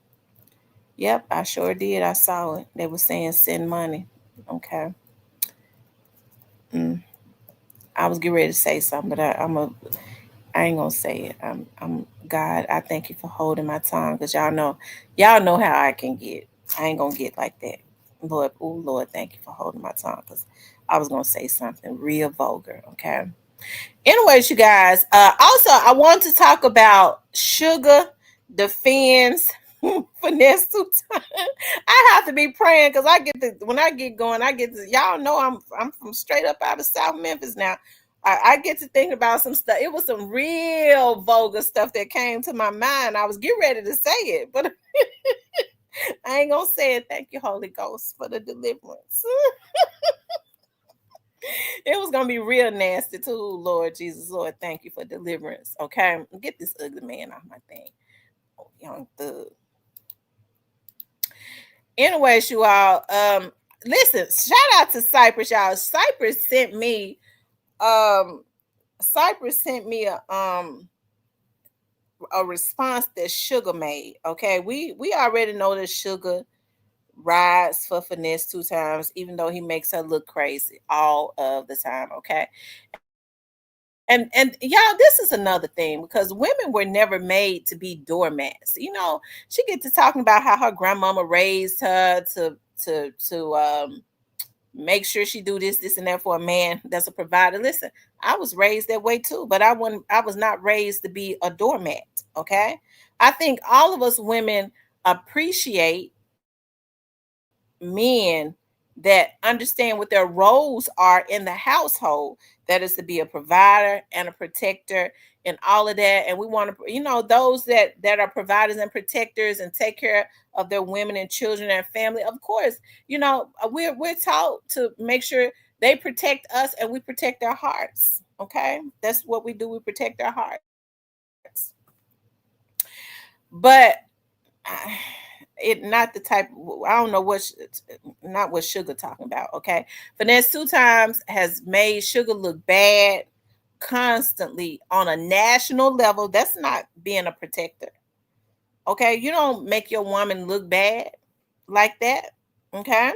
Yep, I sure did. I saw it. They were saying send money. Okay. Mm. I was getting ready to say something, but I ain't gonna say it. I'm God. I thank you for holding my tongue, because y'all know how I can get. I ain't gonna get like that. Lord, oh Lord, thank you for holding my tongue, because I was gonna say something real vulgar. Okay. Anyways, you guys. Also, I want to talk about Sugar Defends Finesse 2 times. I have to be praying, because when I get going, y'all know I'm from straight up out of South Memphis now. I get to think about some stuff. It was some real vulgar stuff that came to my mind. I was getting ready to say it, but I ain't gonna say it. Thank you, Holy Ghost, for the deliverance. It was gonna be real nasty too, Lord Jesus. Lord, thank you for deliverance. Okay, get this ugly man off my thing. Oh, Young Thug. Anyways, you all, listen, shout out to Cypress, y'all. Um Cypress sent me a response that Sugar made. Okay, we already know that Sugar rides for Finesse 2 times, even though he makes her look crazy all of the time. Okay, and y'all, this is another thing, because women were never made to be doormats. She get to talking about how her grandmama raised her to make sure she do this and that for a man that's a provider. Listen, I was raised that way too, but I was not raised to be a doormat. Okay. I think all of us women appreciate men that understand what their roles are in the household, that is to be a provider and a protector and all of that. And we want to, those that are providers and protectors and take care of their women and children and family. Of course, we're taught to make sure they protect us, and we protect their hearts. Okay, that's what we do. We protect our hearts. But it not the type. I don't know not what Sugar talking about. Okay, Finesse 2 times has made Sugar look bad constantly on a national level. That's not being a protector. Okay, you don't make your woman look bad like that. Okay,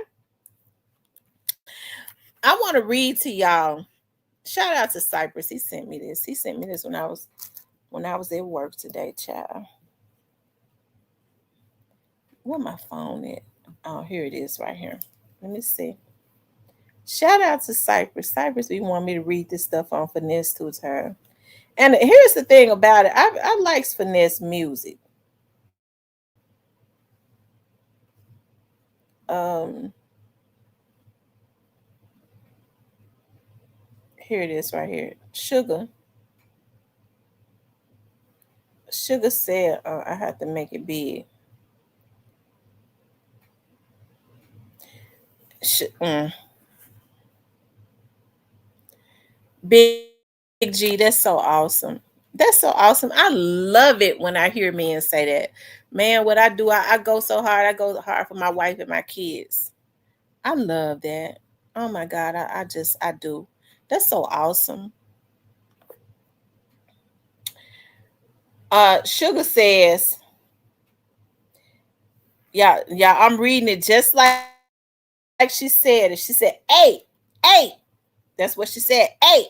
I want to read to y'all Shout out to Cypress. He sent me this. He sent me this when I was at work today, child. Where my phone at? Oh, here it is right here. Let me see. Shout out to Cypress. Cypress, we want me to read this stuff on Finesse to her. And here's the thing about it. I like Finesse music. Um, Here it is right here. Shuga said, I have to make it big. Big G, that's so awesome. That's so awesome. I love it when I hear men say that. Man, what I do, I go so hard. I go hard for my wife and my kids. I love that. Oh my God, I do. That's so awesome. Sugar says, yeah, I'm reading it just like she said it. She said, hey, that's what she said. Hey.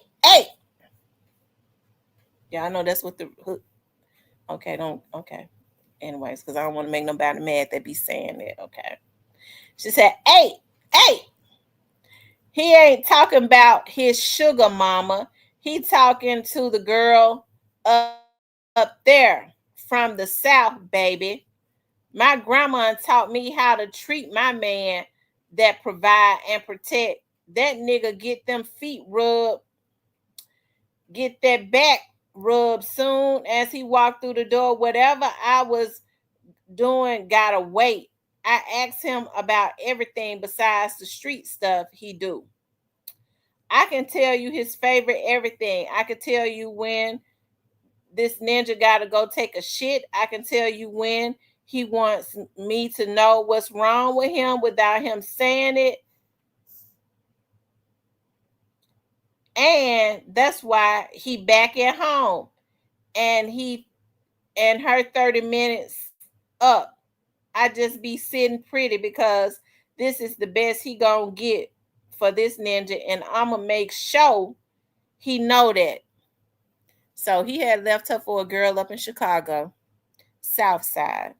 Yeah, I know that's what the okay, don't okay. Anyways, because I don't want to make nobody mad that be saying that. Okay. She said, hey, he ain't talking about his sugar mama. He talking to the girl up there from the South, baby. My grandma taught me how to treat my man that provide and protect. That nigga get them feet rubbed, get that back rubbed soon as he walked through the door. Whatever I was doing, gotta wait. I asked him about everything besides the street stuff he do. I can tell you his favorite everything. I can tell you when this ninja got to go take a shit. I can tell you when he wants me to know what's wrong with him without him saying it. And that's why he back at home. And her 30 minutes up. I just be sitting pretty because this is the best he gonna get for this ninja, and I'ma make sure he know that. So he had left her for a girl up in Chicago, South Side.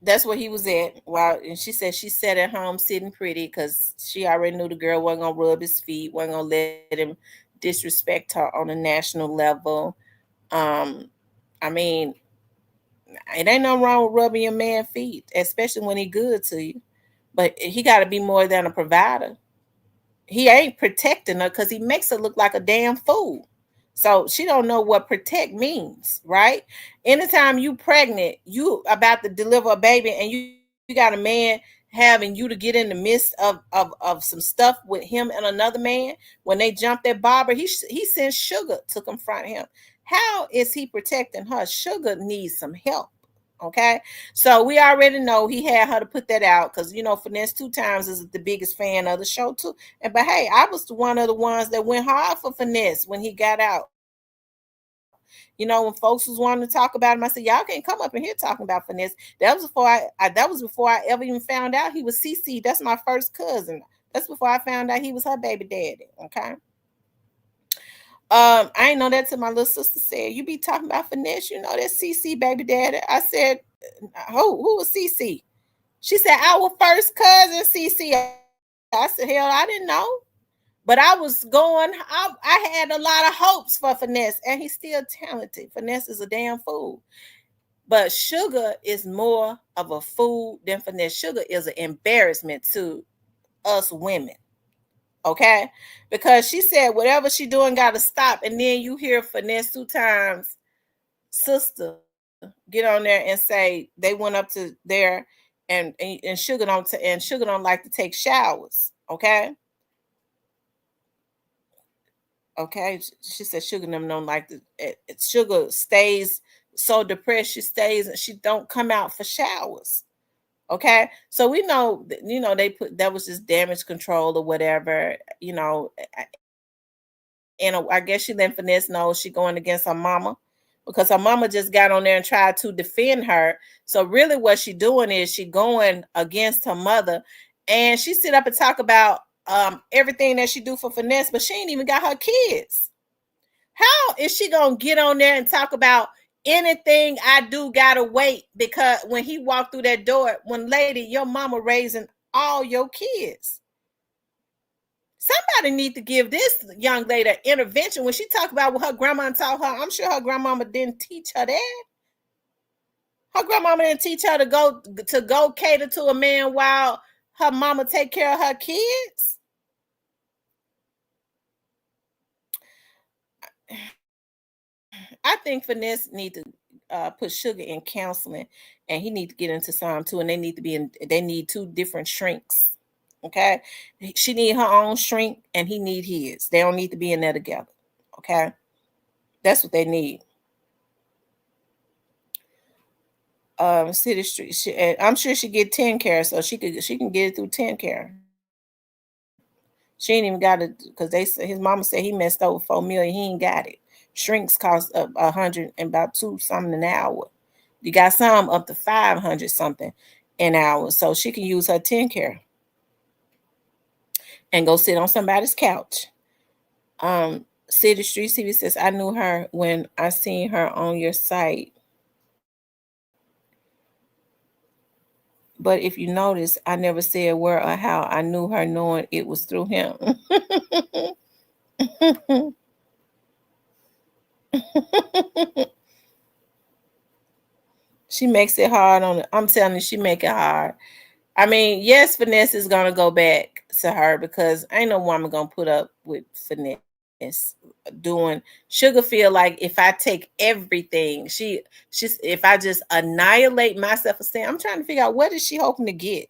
That's where he was at. Wow, and she said she sat at home sitting pretty because she already knew the girl wasn't gonna rub his feet, wasn't gonna let him disrespect her on a national level. Um, I mean, it ain't nothing wrong with rubbing your man feet, especially when he good to you. But he got to be more than a provider. He ain't protecting her because he makes her look like a damn fool. So she don't know what protect means, right? Anytime you pregnant, you about to deliver a baby, and you got a man having you to get in the midst of some stuff with him and another man. When they jump that barber, he sends Sugar to confront him. How is he protecting her? Sugar needs some help. Okay, so we already know he had her to put that out because Finesse two times is the biggest fan of the show too. And but hey, I was one of the ones that went hard for Finesse when he got out. When folks was wanting to talk about him, I said y'all can't come up in here talking about Finesse. That was before I ever even found out he was CC. That's my first cousin. That's before I found out he was her baby daddy. Okay. I ain't know that till my little sister said, "You be talking about Finesse, that CC baby daddy." I said, "Who was CC?" She said, "Our first cousin CC." I said, "Hell, I didn't know." But I was I had a lot of hopes for Finesse, and he's still talented. Finesse is a damn fool. But Sugar is more of a fool than Finesse. Sugar is an embarrassment to us women. Okay? Because she said whatever she doing gotta stop. And then you hear Finesse two times, sister, get on there and say they went up to there and Sugar don't like to take showers. Okay? Okay, she said Sugar and them don't like the Sugar stays so depressed. She stays and she don't come out for showers. Okay, so we know they put that was just damage control or whatever. And I guess she let Finesse know she going against her mama because her mama just got on there and tried to defend her. So really, what she doing is she going against her mother, and she sit up and talk about everything that she do for Finesse, but she ain't even got her kids. How is she gonna get on there and talk about anything I do gotta wait? Because when he walked through that door, when lady, your mama raising all your kids. Somebody need to give this young lady an intervention. When she talk about what her grandma taught her, I'm sure her grandmama didn't teach her that. Her grandmama didn't teach her to go cater to a man while her mama take care of her kids. I think Finesse need to put Shuga in counseling, and he need to get into some too. And they need to be in. They need two different shrinks. Okay, she need her own shrink, and he need his. They don't need to be in there together. Okay, that's what they need. City Street. I'm sure she get 10 care, so she can get it through 10 care. She ain't even got it because his mama said he messed over 4 million. He ain't got it. Shrinks cost 100 and about 2 something an hour. You got some up to 500 something an hour, so she can use her 10 care and go sit on somebody's couch. City Street TV says I knew her when I seen her on your site. But if you notice, I never said where or how I knew her, knowing it was through him. She makes it hard on it. I'm telling you, she make it hard. I mean, yes, Finesse is gonna go back to her because ain't no woman gonna put up with Finesse doing. Shuga feel like if I take everything, she's if I just annihilate my self-esteem. I'm trying to figure out what is she hoping to get.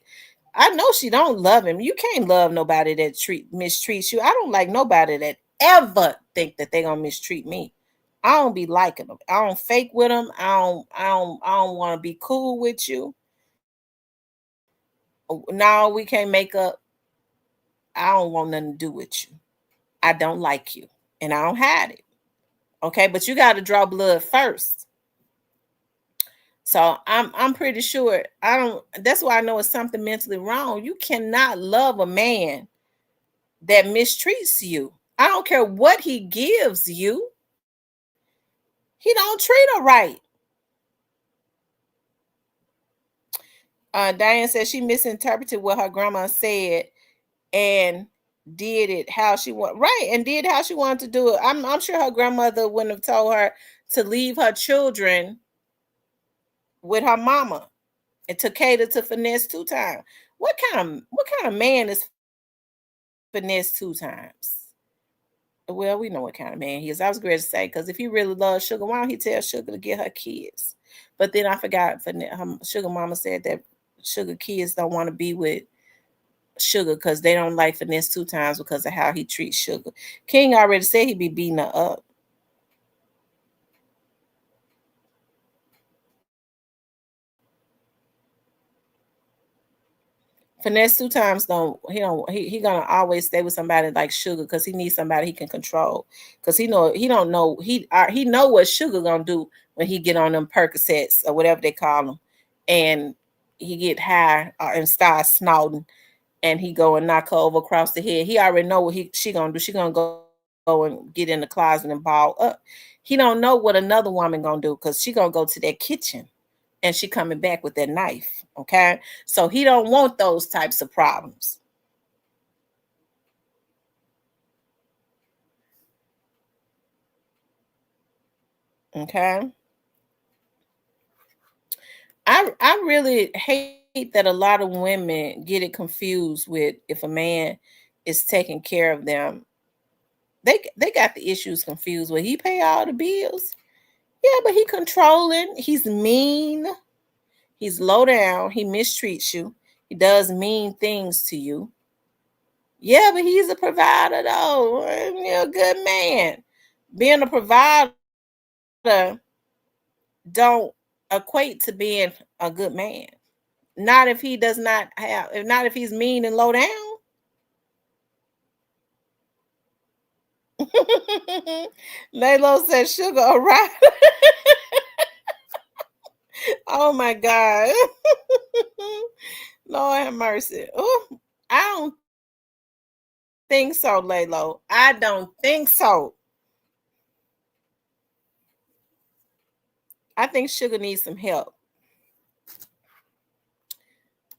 I know she don't love him. You can't love nobody that mistreats you. I don't like nobody that ever think that they gonna mistreat me. I don't be liking them. I don't fake with them. I don't want to be cool with you. No, we can't make up. I don't want nothing to do with you. I don't like you, and I don't hide it. Okay, but you got to draw blood first. So I'm pretty sure I don't. That's why I know it's something mentally wrong. You cannot love a man that mistreats you. I don't care what he gives you. He don't treat her right. Diane says she misinterpreted what her grandma said and did it how she want right and did how she wanted to do it. I'm sure her grandmother wouldn't have told her to leave her children with her mama and to cater to Finesse 2 times. What kind of man is Finesse 2 times? Well, we know what kind of man he is. I was going to say, because if he really loves Sugar, why don't he tell Sugar to get her kids? But then I forgot, Sugar mama said that Sugar kids don't want to be with Sugar because they don't like Finesse 2 times because of how he treats Sugar. King already said he'd be beating her up. Finesse 2 times he gonna always stay with somebody like Sugar because he needs somebody he can control. Because he don't know he know what Sugar gonna do when he get on them Percocets or whatever they call them, and he get high and start snorting, and he go and knock her over across the head. He already know what she gonna do. She gonna go and get in the closet and ball up. He don't know what another woman gonna do because she gonna go to that kitchen and she coming back with that knife. Okay, so he don't want those types of problems. Okay, I really hate that a lot of women get it confused with if a man is taking care of them. They got the issues confused with he pay all the bills. Yeah, but he controlling. He's mean. He's low down. He mistreats you. He does mean things to you. Yeah, but he's a provider though. You're a good man. Being a provider don't equate to being a good man. Not if he does not have, not if he's mean and low down. Laylo said sugar, all right. Oh my God. Lord have mercy. Oh, I don't think so, Laylo. I don't think so. I think Sugar needs some help.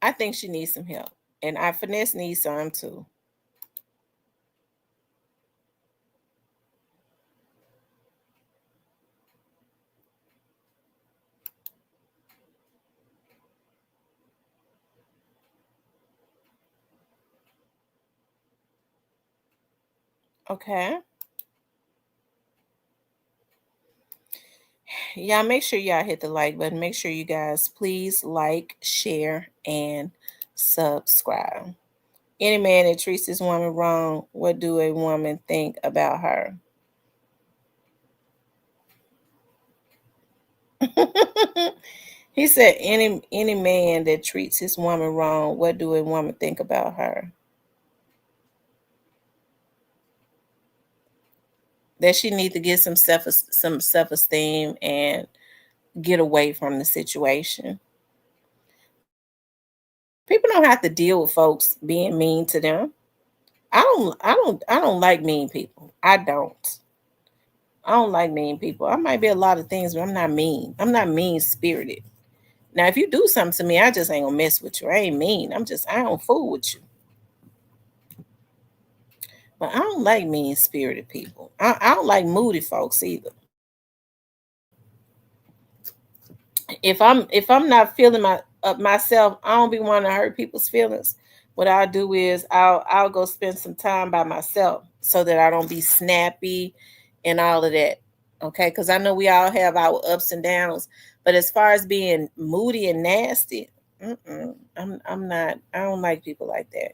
I think she needs some help. And I Finesse needs some too. Okay. Y'all make sure y'all hit the like button. Make sure you guys please like, share, and subscribe. Any man that treats this woman wrong, what do a woman think about her? He said any man that treats his woman wrong, what do a woman think about her? That she need to get some self-esteem and get away from the situation. People don't have to deal with folks being mean to them. I don't like mean people. I don't like mean people. I might be a lot of things, but I'm not mean. I'm not mean spirited. Now, if you do something to me, I just ain't gonna mess with you. I ain't mean. I don't fool with you. But I don't like mean spirited people. I don't like moody folks either. If I'm not feeling myself, I don't be wanting to hurt people's feelings. What I'll do is I'll go spend some time by myself so that I don't be snappy and all of that. Okay, because I know we all have our ups and downs, but as far as being moody and nasty, I'm not. I don't like people like that.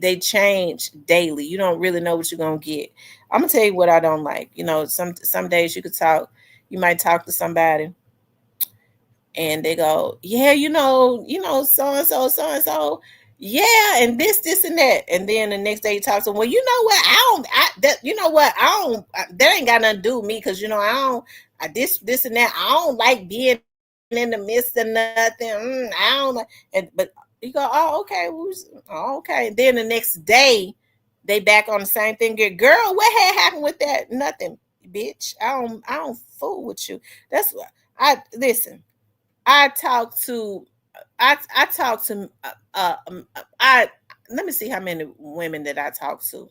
They change daily. You don't really know what you're gonna get. I'm gonna tell you what I don't like. Some days you could talk. You might talk to somebody and they go, yeah, so and so, yeah, and this and that, and then the next day you talk to them. Well, you know what? I don't. That you know what? I don't. That ain't got nothing to do with me because I don't. This and that. I don't like being in the midst of nothing. I don't. But you go, oh okay, okay. Then the next day they back on the same thing. Girl, what had happened with that? Nothing, bitch. I don't fool with you. That's what I listen. I talk to I talk to I let me see how many women that I talk to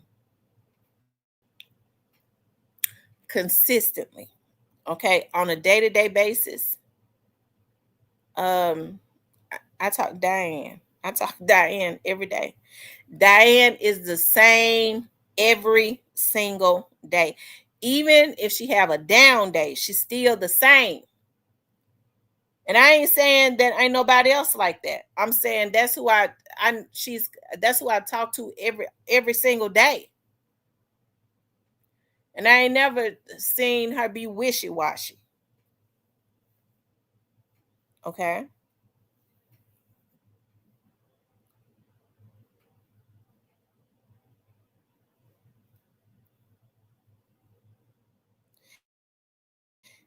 consistently. Okay, on a day-to-day basis. Um I talk Diane. I talk Diane every day. Diane is the same every single day. Even if she have a down day, she's still the same. And I ain't saying that ain't nobody else like that. I'm saying that's who that's who I talk to every single day. And I ain't never seen her be wishy-washy. Okay.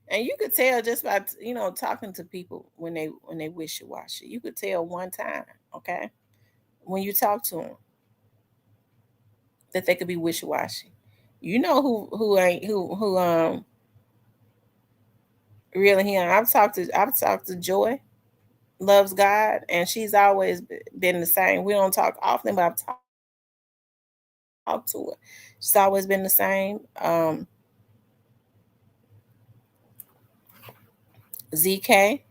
And you could tell just by talking to people when they wishy-washy. You could tell one time, okay, when you talk to them that they could be wishy-washy. You know who ain't who really him. I've talked to Joy loves God, and she's always been the same. We don't talk often, but I've talked to her. She's always been the same. ZK.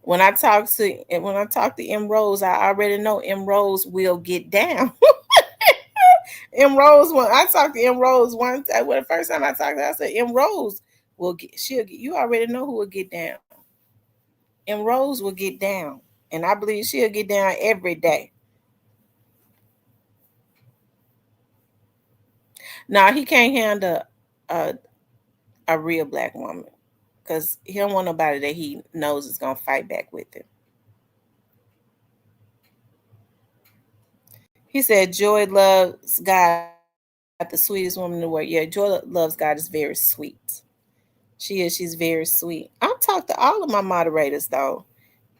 When I talk to M Rose, I already know M Rose will get down. M Rose, when I talked to M Rose once, the first time I talked to her, I said M Rose will get. She'll get. You already know who will get down. M Rose will get down, and I believe she'll get down every day. Now he can't handle a a real black woman because he don't want nobody that he knows is gonna fight back with him. He said Joy loves God, the sweetest woman in the world. Yeah, Joy loves God is very sweet. She is. She's very sweet. I've talked to all of my moderators though.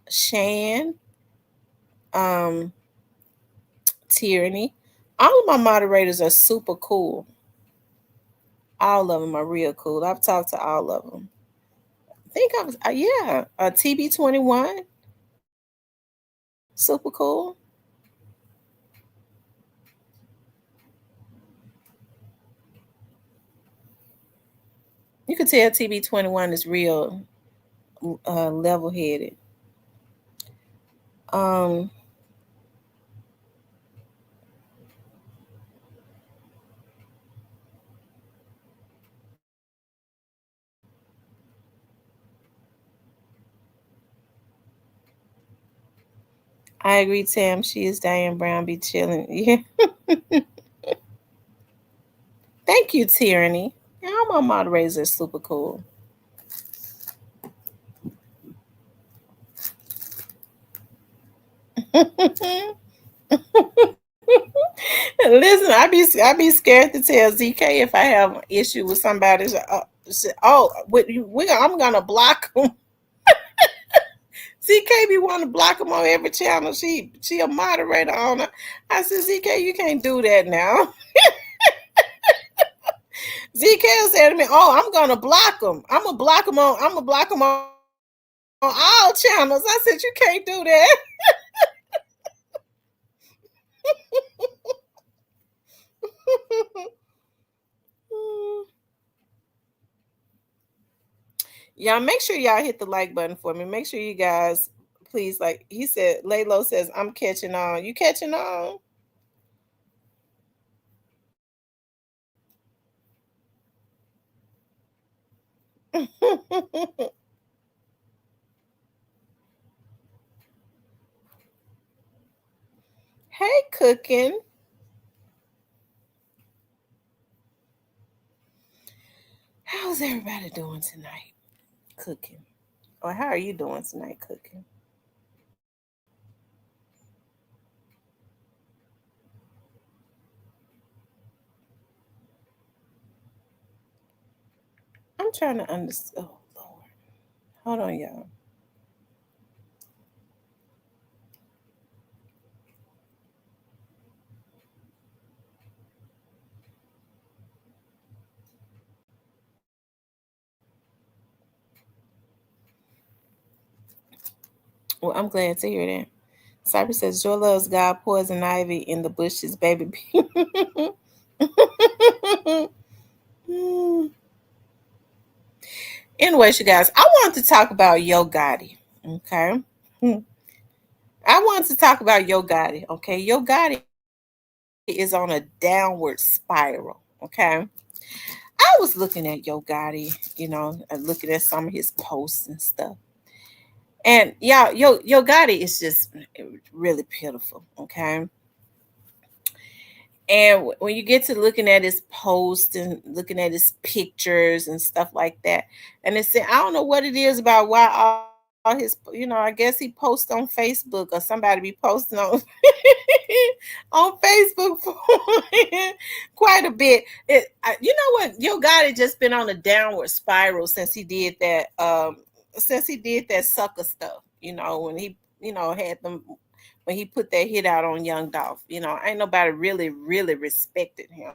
Shan, um, Tyranny. All of my moderators are super cool. All of them are real cool. I've talked to all of them. I think I was, yeah, TB21, super cool. You can tell TB21 is real level headed. Um, I agree, Tam. She is Diane Brown. Be chilling. Yeah. Thank you, Tyranny. Yeah, all my moderators are super cool. Listen, I be scared to tell ZK if I have an issue with somebody. I'm gonna block them. ZK be wanting to block them on every channel. She a moderator on her. I said, ZK, you can't do that now. ZK said to me, "Oh, I'm gonna block them. I'm gonna block them on. I'm gonna block them on all channels." I said, "You can't do that." Y'all make sure y'all hit the like button for me. Make sure you guys, please, like he said, Laylo says, I'm catching on. You catching on? Hey, cooking. How's everybody doing tonight? Cooking. Or how are you doing tonight, cooking? I'm trying to understand. Oh, Lord. Hold on, y'all. Well, I'm glad to hear that. Cyber says, Joy loves God, poison ivy in the bushes, baby. Anyways, you guys, I wanted to talk about Yo Gotti. Okay. I wanted to talk about Yo Gotti. Okay. Yo Gotti is on a downward spiral. Okay. I was looking at Yo Gotti, and looking at some of his posts and stuff. And yeah, Yo Gotti is just really pitiful. Okay. And when you get to looking at his posts and looking at his pictures and stuff like that, and it's I don't know what it is about why all his, I guess he posts on Facebook or somebody be posting on on Facebook for quite a bit. You know what? Yo Gotti just been on a downward spiral since he did that sucker stuff. When he had them when he put that hit out on Young Dolph. Ain't nobody really, really respected him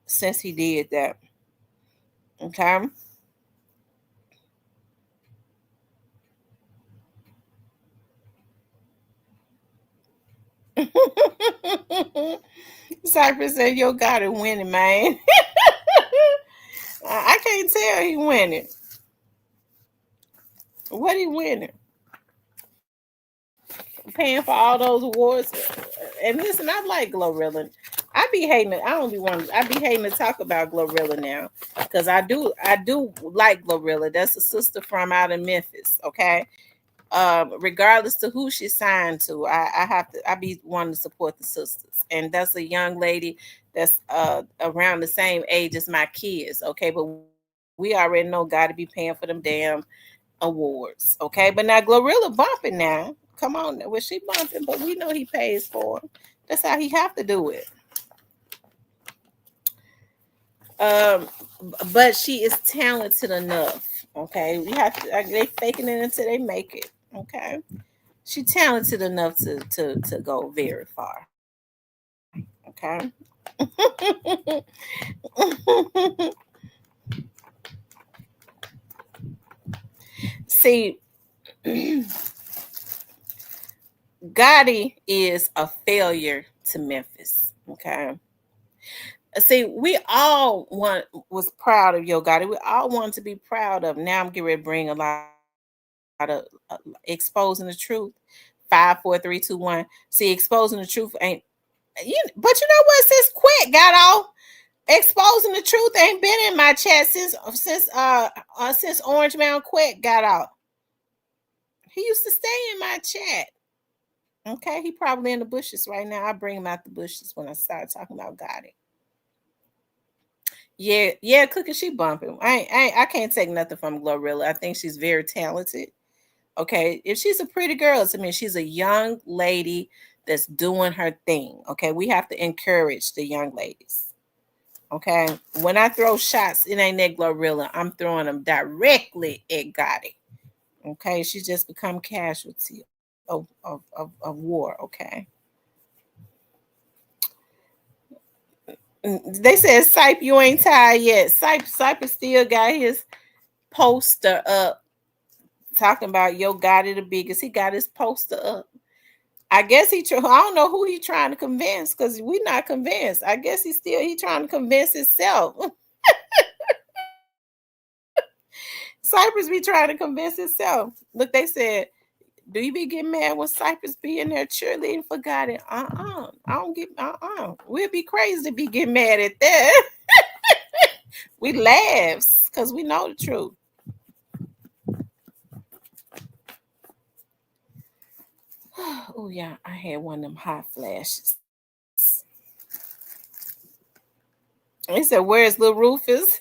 since he did that. Okay. Cypress said, Yo Gotti winning, man. I can't tell he winning. What he winning? Paying for all those awards. And listen, I like Glorilla. I be hating it. I don't be wanting. I be hating to talk about Glorilla now because I do like Glorilla. That's a sister from out in Memphis. Okay, regardless to who she's signed to, I be wanting to support the sisters, and that's a young lady that's around the same age as my kids. Okay, but we already know got to be paying for them damn awards. Okay, but now Glorilla bumping now. Come on, well she bumping, but we know he pays for it. That's how he have to do it. Um, but she is talented enough. Okay, we have to. They faking it until they make it. Okay, she talented enough to go very far. Okay. See, Gotti is a failure to Memphis. Okay. See, we all was proud of Yo Gotti. We all wanted to be proud of. Now I'm getting ready to bring a lot of exposing the truth. 5, 4, 3, 2, 1. See, exposing the truth ain't but you know what? Since Quit got off, exposing the truth ain't been in my chat since Orange Mound Quit got out. He used to stay in my chat. Okay, he probably in the bushes right now. I bring him out the bushes when I start talking about Gotti. Yeah, yeah, Cookie, she bumping. I can't take nothing from Glorilla. I think she's very talented. Okay, if she's a pretty girl, to me, she's a young lady that's doing her thing. Okay, we have to encourage the young ladies. Okay, when I throw shots, it ain't at Glorilla. I'm throwing them directly at Gotti. Okay, she's just become casualty of war. Okay. They said, Sipe, you ain't tired yet. Sipe still got his poster up talking about Yo Gotti the biggest. He got his poster up. I guess I don't know who he trying to convince because we not convinced. I guess he trying to convince himself. Cypress be trying to convince himself. Look, they said, do you be getting mad when Cypress be in there cheerleading for God? I don't get We'll be crazy to be getting mad at that. We laughs because we know the truth. Oh yeah, I had one of them hot flashes. He said, where's little Rufus?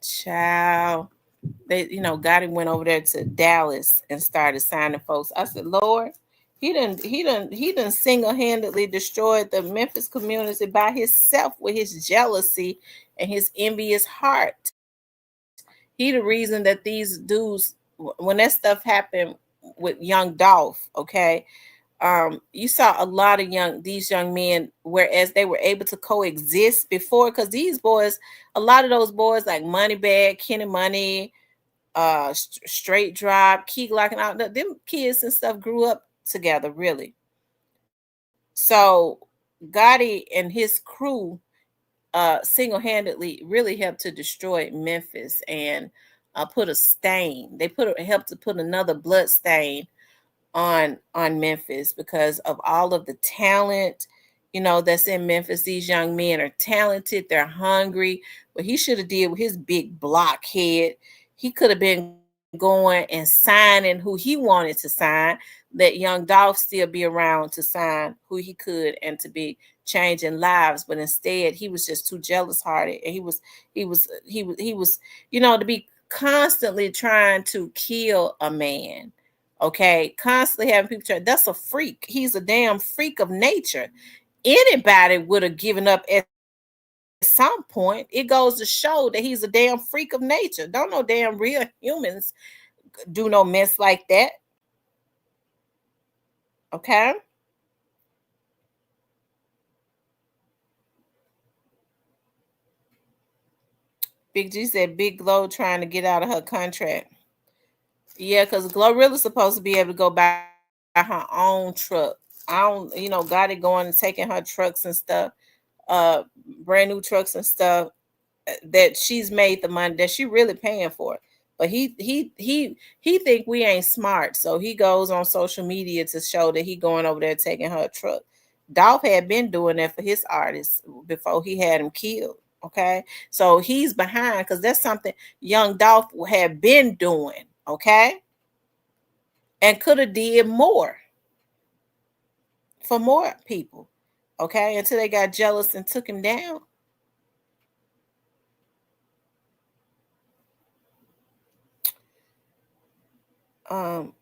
Child. Gotti went over there to Dallas and started signing folks. I said, Lord, he done single-handedly destroyed the Memphis community by himself with his jealousy and his envious heart. He the reason that these dudes, when that stuff happened with young Dolph, okay, you saw a lot of these young men, whereas they were able to coexist before, because these boys, a lot of those boys like Moneybag, Kenny Money, Straight Drop, Key Glock, and all them kids and stuff grew up together, really. So Gotti and his crew single-handedly really helped to destroy Memphis and put a stain. Helped to put another blood stain on Memphis because of all of the talent, that's in Memphis. These young men are talented, they're hungry. But he should have did with his big blockhead. He could have been going and signing who he wanted to sign. Let young Dolph still be around to sign who he could and to be changing lives. But instead, he was just too jealous hearted, and he was to be constantly trying to kill a man. Okay, constantly having people try. That's a freak. He's a damn freak of nature. Anybody would have given up at some point. It goes to show that he's a damn freak of nature. Don't no damn real humans do no mess like that. Okay. Big G said Big Glow trying to get out of her contract. Yeah, because Glorilla's supposed to be able to go buy her own truck. I don't, got it going and taking her trucks and stuff, brand new trucks and stuff that she's made the money that she really paying for. But he think we ain't smart, so he goes on social media to show that he going over there taking her truck. Dolph had been doing that for his artists before he had him killed. Okay, so he's behind because that's something young Dolph had been doing. Okay, and could have did more for more people. Okay, until they got jealous and took him down.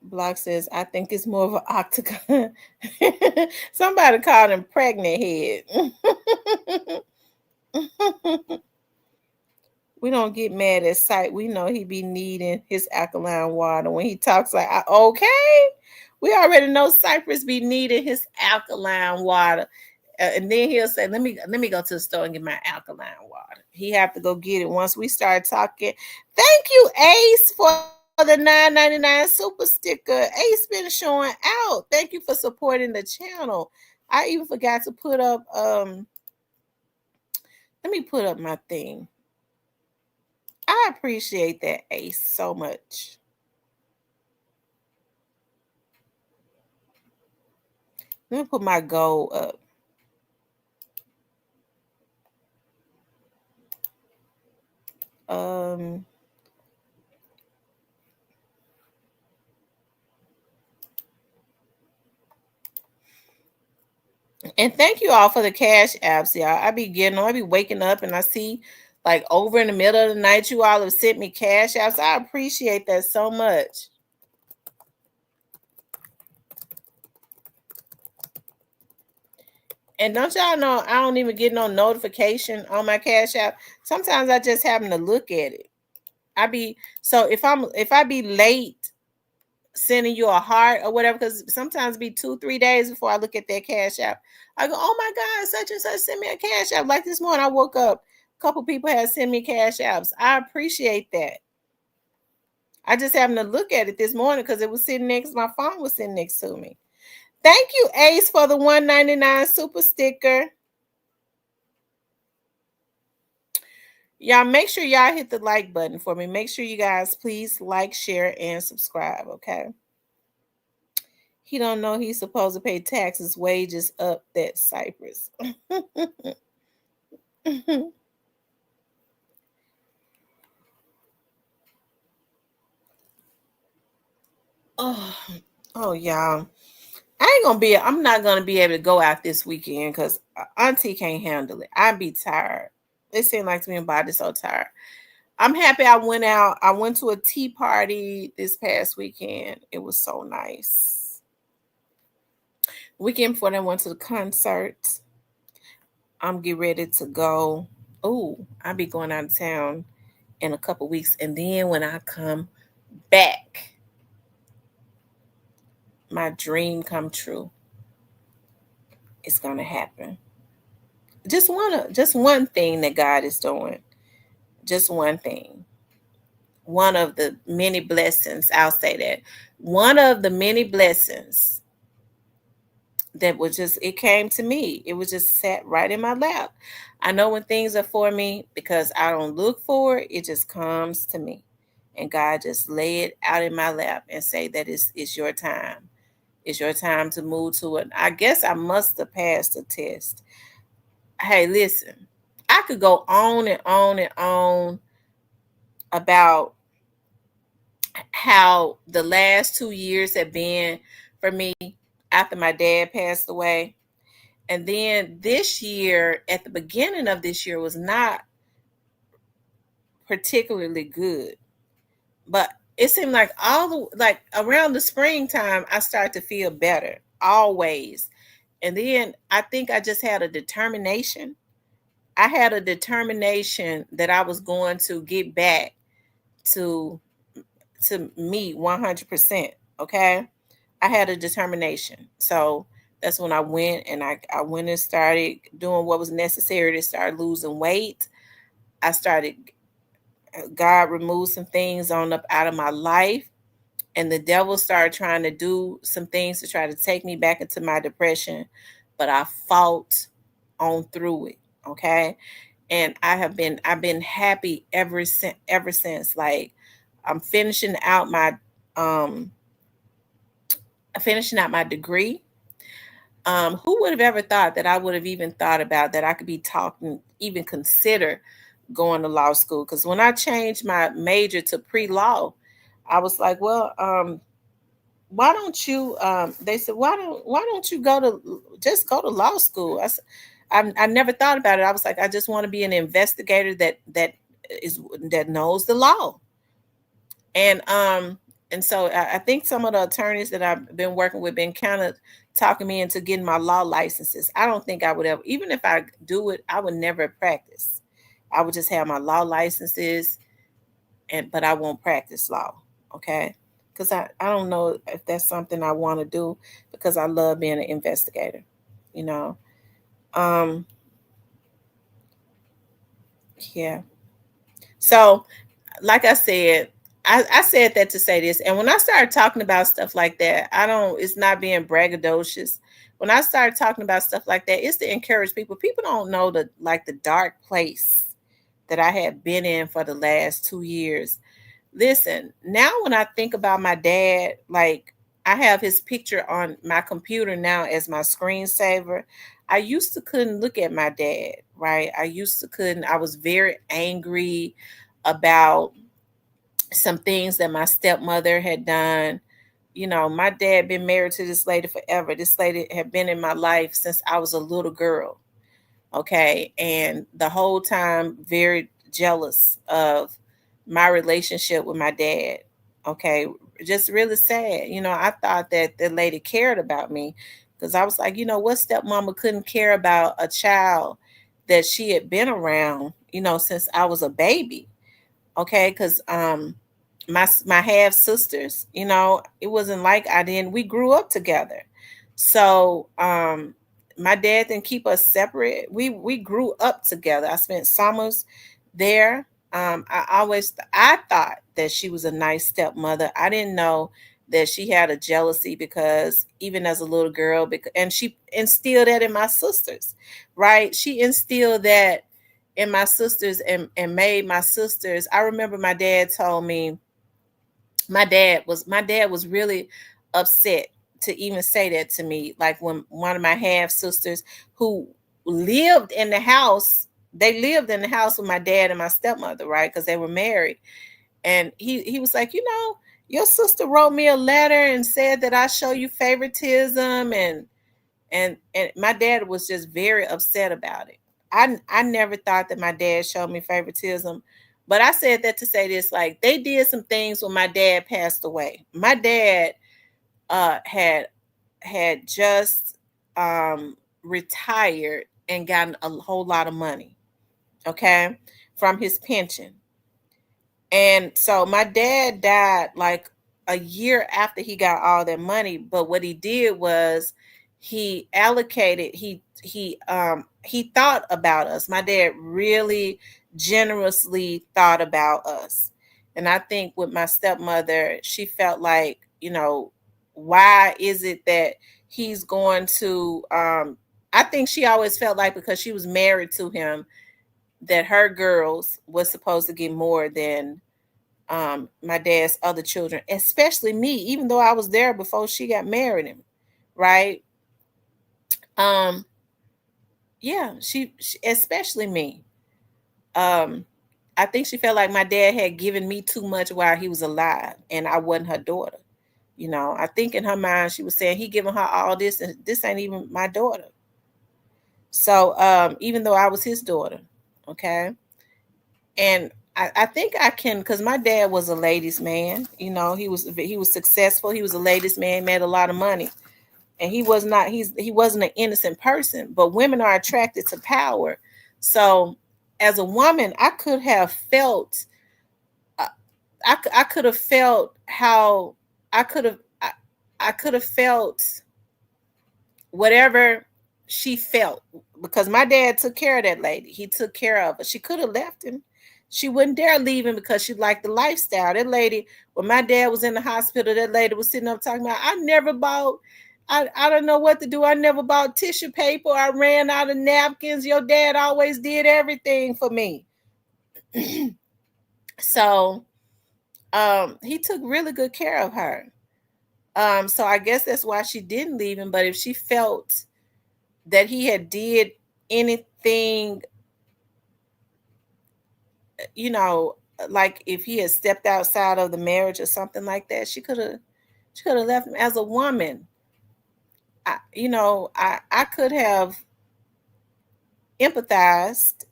Block says, I think it's more of an octagon. Somebody called him pregnant head. We don't get mad at sight. We know he be needing his alkaline water when he talks like, okay, We already know Cypress be needing his alkaline water. And then he'll say, let me go to the store and get my alkaline water. He have to go get it once we start talking. Thank you, Ace, for the $9.99 super sticker. Ace been showing out. Thank you for supporting the channel. I even forgot to put up let me put up my thing. I appreciate that, Ace, so much. Let me put my goal up. Um And thank you all for the cash apps, y'all. I be waking up and I see like over in the middle of the night, you all have sent me cash apps. I appreciate that so much. And don't y'all know I don't even get no notification on my cash app. Sometimes I just happen to look at it. If I be late sending you a heart or whatever, because sometimes it be 2-3 days before I look at that cash app. I go, oh my God, such and such sent me a cash app. Like this morning, I woke up, a couple people had sent me cash apps. I appreciate that. I just happened to look at it this morning because it was sitting next, my phone was sitting next to me. Thank you, Ace, for the $1.99 super sticker. Y'all make sure y'all hit the like button for me. Make sure you guys please like, share, and subscribe, okay? He don't know he's supposed to pay taxes, wages up that Cypress. oh, y'all. I'm not gonna be able to go out this weekend because Auntie can't handle it. I'd be tired. It seemed like to me my body's so tired. I'm happy I went out. I went to a tea party this past weekend. It was so nice. Weekend before that, I went to the concert. I'm getting ready to go. Oh, I'll be going out of town in a couple weeks. And then when I come back, my dream come true. It's gonna happen. Just one thing that God is doing. Just one thing. One of the many blessings. I'll say that. One of the many blessings that was just, it came to me. It was just sat right in my lap. I know when things are for me because I don't look for it, it just comes to me. And God just lay it out in my lap and say that it's your time. It's your time to move to it. I guess I must have passed the test. Hey, listen, I could go on and on and on about how the last 2 years have been for me after my dad passed away. And then this year, at the beginning of this year, was not particularly good. But it seemed like like around the springtime, I started to feel better always. And then I think I just had a determination. I had a determination that I was going to get back to me 100%. Okay. I had a determination. So that's when I went and I went and started doing what was necessary to start losing weight. I started, God removed some things on up out of my life. And the devil started trying to do some things to try to take me back into my depression. But I fought on through it. Okay. And I've been happy ever since. Like I'm um finishing out my degree. Who would have ever thought that I would have even thought about that I could be talking, even consider going to law school? Because when I changed my major to pre-law, I was like, well, why don't you? They said, why don't you just go to law school? I never thought about it. I was like, I just want to be an investigator that knows the law. And so I think some of the attorneys that I've been working with been kind of talking me into getting my law licenses. I don't think I would ever, even if I do it, I would never practice. I would just have my law licenses, but I won't practice law. Okay. because I don't know if that's something I want to do, because I love being an investigator, you know. Um, yeah. So, like I said, I said that to say this. And when I started talking about stuff like that, it's not being braggadocious. When I started talking about stuff like that, it's to encourage people. People don't know the dark place that I had been in for the last 2 years. Listen, now when I think about my dad, like, I have his picture on my computer now as my screensaver. I used to couldn't look at my dad, right? I used to couldn't. I was very angry about some things that my stepmother had done. You know, my dad been married to this lady forever. This lady had been in my life since I was a little girl. Okay. And the whole time, very jealous of my relationship with my dad. Okay. Just really sad. You know, I thought that the lady cared about me, because I was like, what stepmama couldn't care about a child that she had been around, since I was a baby. Okay. Because my half sisters, it wasn't like I didn't, we grew up together. So my dad didn't keep us separate. We grew up together. I spent summers there. I thought that she was a nice stepmother. I didn't know that she had a jealousy, because even as a little girl, and she instilled that in my sisters, right? She instilled that in my sisters, and made my sisters. I remember my dad told me, my dad was really upset to even say that to me. Like, when one of my half sisters, who lived in the house, they lived in the house with my dad and my stepmother, right? Because they were married. And he was like, your sister wrote me a letter and said that I show you favoritism, and my dad was just very upset about it. I never thought that my dad showed me favoritism, but I said that to say this: like, they did some things when my dad passed away. My dad had just retired and gotten a whole lot of money, okay, from his pension. And so my dad died like a year after he got all that money. But what he did was, he allocated, he thought about us. My dad really generously thought about us. And I think with my stepmother, she felt like, why is it that he's going to I think she always felt like, because she was married to him, that her girls was supposed to get more than my dad's other children, especially me, even though I was there before she got married him, right? Um, yeah, she especially me. Um, I think she felt like my dad had given me too much while he was alive, and I wasn't her daughter. I think in her mind she was saying, he giving her all this, and this ain't even my daughter. So even though I was his daughter, okay. And I think I can, because my dad was a ladies' man. He was successful. He was a ladies' man, made a lot of money, and he wasn't an innocent person. But women are attracted to power. So as a woman, I could have felt, uh, I could have felt how I could have I could have felt whatever she felt, because my dad took care of that lady. He took care of her. She could have left him. She wouldn't dare leave him, because she liked the lifestyle. That lady, when my dad was in the hospital, that lady was sitting up talking about, I never bought, I don't know what to do. I never bought tissue paper. I ran out of napkins. Your dad always did everything for me. So he took really good care of her. So I guess that's why she didn't leave him. But if she felt that he had did anything, you know, like if he had stepped outside of the marriage or something like that, she could have left him. As a woman, I could have empathized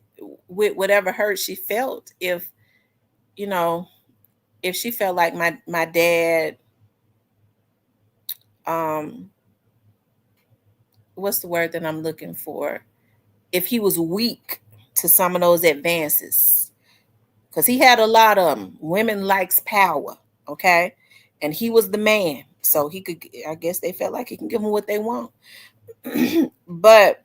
with whatever hurt she felt, you know if she felt like my dad, um what's the word that I'm looking for, if he was weak to some of those advances, because he had a lot of them. Women likes power, okay, and he was the man, so he could. I guess they felt like he can give them what they want. but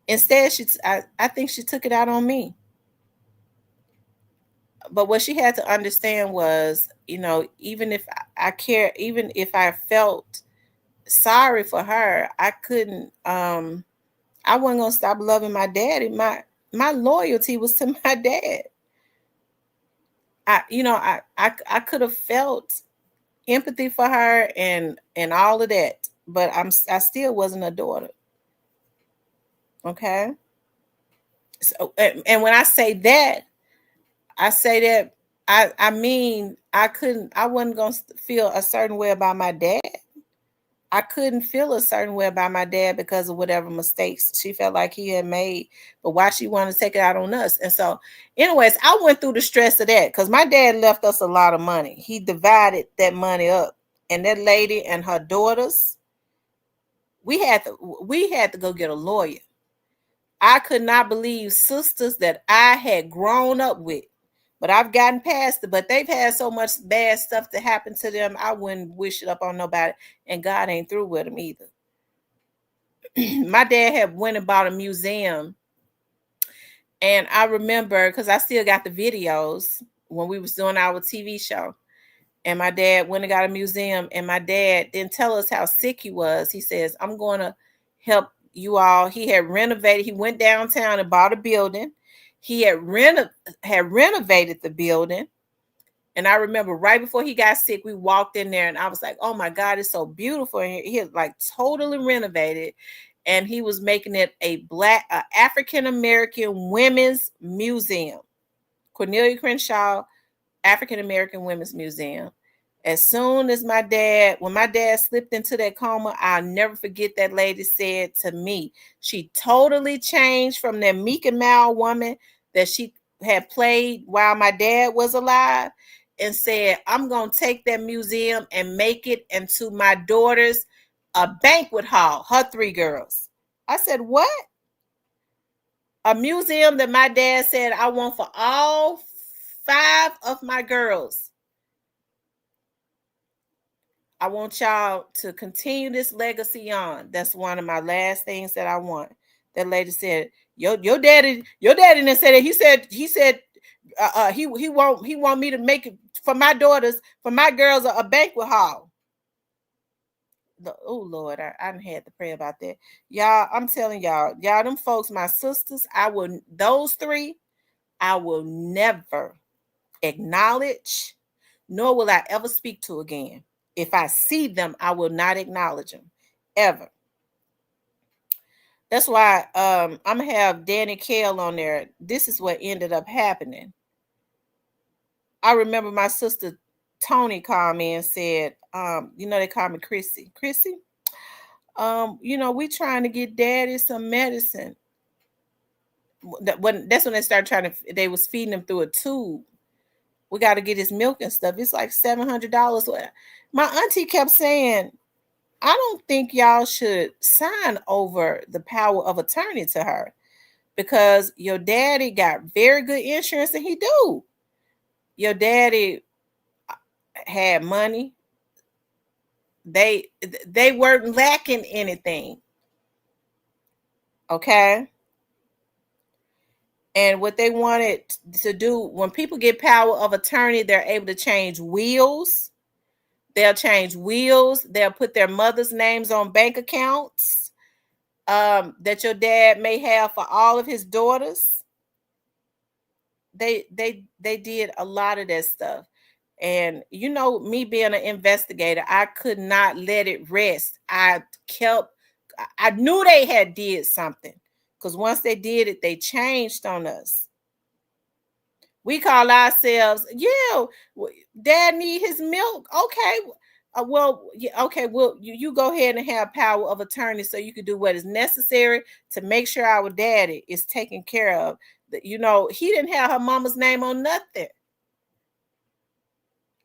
instead, I think she took it out on me. But what she had to understand was, even if I care, even if I felt sorry for her, I couldn't. I wasn't gonna stop loving my daddy. My loyalty was to my dad. I could have felt empathy for her and all of that, but I still wasn't a daughter. Okay. So and when I say that, I mean I wasn't gonna feel a certain way about my dad. I couldn't feel a certain way about my dad because of whatever mistakes she felt like he had made, but why she wanted to take it out on us. And so, anyways, I went through the stress of that because my dad left us a lot of money. He divided that money up, and that lady and her daughters, we had to go get a lawyer. I could not believe sisters that I had grown up with, but I've gotten past it. But they've had so much bad stuff to happen to them. I wouldn't wish it up on nobody, and God ain't through with them either. My dad had went and bought a museum, and I remember because I still got the videos when we was doing our TV show. And my dad went and got a museum, and my dad didn't tell us how sick he was. He says, "I'm going to help you all." He had renovated. He went downtown and bought a building. He had renovated the building. And I remember right before he got sick, we walked in there and I was like, "Oh my God, it's so beautiful." And he had like totally renovated. And he was making it a African American women's museum. Cornelia Crenshaw African American Women's Museum. As soon as when my dad slipped into that coma, I'll never forget that lady said to me, she totally changed from that meek and mild woman that she had played while my dad was alive, and said, "I'm going to take that museum and make it into my daughter's a banquet hall, her 3 girls." I said, "What?" A museum that my dad said I want for all 5 of my girls. I want y'all to continue this legacy on. That's one of my last things that I want. That lady said, your daddy didn't say that. He said he want me to make it for my daughters, for my girls, a banquet hall. Oh Lord, I didn't have to pray about that. Y'all, I'm telling y'all, them folks, my sisters, those 3, I will never acknowledge, nor will I ever speak to again. If I see them, I will not acknowledge them ever. That's why I'm gonna have Danny Kale on there. This is what ended up happening. I remember my sister Tony called me and said, they call me Chrissy. Chrissy, we trying to get daddy some medicine. That's when they started they was feeding him through a tube. We got to get his milk and stuff. It's like $700. My auntie kept saying, "I don't think y'all should sign over the power of attorney to her because your daddy got very good insurance, and he do. Your daddy had money. They weren't lacking anything. Okay." And what they wanted to do, when people get power of attorney, they're able to change wills. They'll change wills. They'll put their mother's names on bank accounts that your dad may have for all of his daughters. They did a lot of that stuff. And me being an investigator, I could not let it rest. I knew they had did something, because once they did it, they changed on us. We call ourselves, dad need his milk. Okay. Okay. Well, you go ahead and have power of attorney so you can do what is necessary to make sure our daddy is taken care of. He didn't have her mama's name on nothing.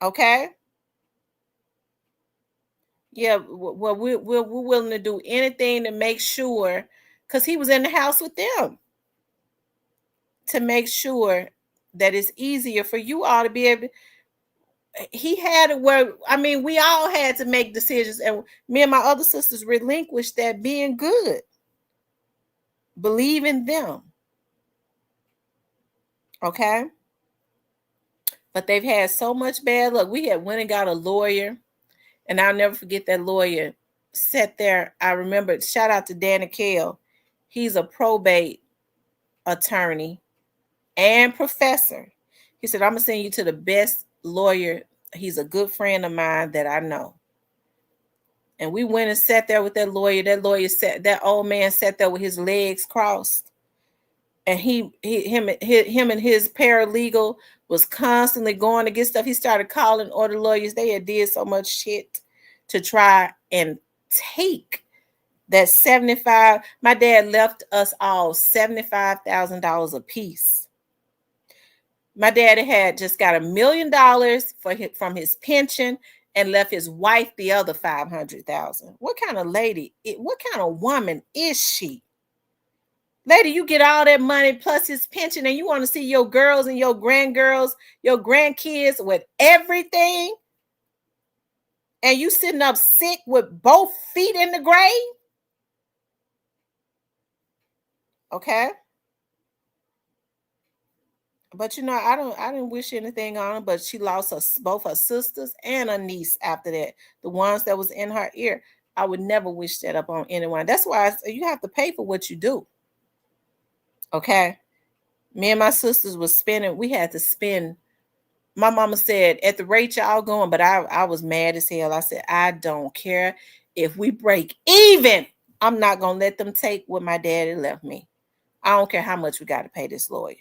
Okay. Yeah. Well, we're willing to do anything to make sure, because he was in the house with them, to make sure that it's easier for you all to be able. he had it where, I mean, we all had to make decisions, and me and my other sisters relinquished that being good. Believe in them. Okay. But they've had so much bad luck. We had went and got a lawyer, and I'll never forget that lawyer sat there. I remember, shout out to Danny Kale. He's a probate attorney and professor. He said, I'm gonna send you to the best lawyer. He's a good friend of mine that I know. And we went and sat there with that lawyer. That old man sat there with his legs crossed. And him and his paralegal was constantly going to get stuff. He started calling other lawyers. They had did so much shit to try and take that 75. My dad left us all $75,000 a piece. My dad had just got $1 million from his pension and left his wife the other $500,000. What kind of lady? What kind of woman is she? Lady, you get all that money plus his pension, and you want to see your girls and your grandgirls, your grandkids with everything, and you sitting up sick with both feet in the grave? Okay. But I didn't wish anything on her, but she lost both her sisters and a niece after that. The ones that was in her ear. I would never wish that up on anyone. That's why you have to pay for what you do. Okay. Me and my sisters was spending, we had to spend. My mama said, at the rate y'all going, but I was mad as hell. I said, I don't care if we break even. I'm not going to let them take what my daddy left me. I don't care how much we got to pay this lawyer.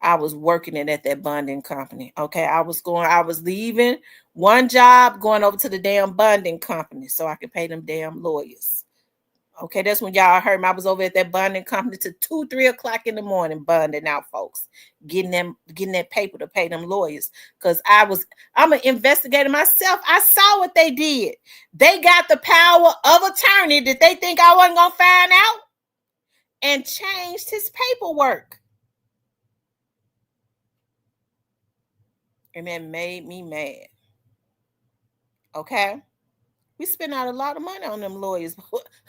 I was working it at that bonding company. Okay. I was leaving one job, going over to the damn bonding company so I could pay them damn lawyers. Okay, that's when y'all heard me. I was over at that bonding company to 2, 3 o'clock in the morning, bonding out folks, getting that paper to pay them lawyers. Because I'm an investigator myself. I saw what they did. They got the power of attorney that they think I wasn't gonna find out, and changed his paperwork. And that made me mad. Okay. We spent out a lot of money on them lawyers,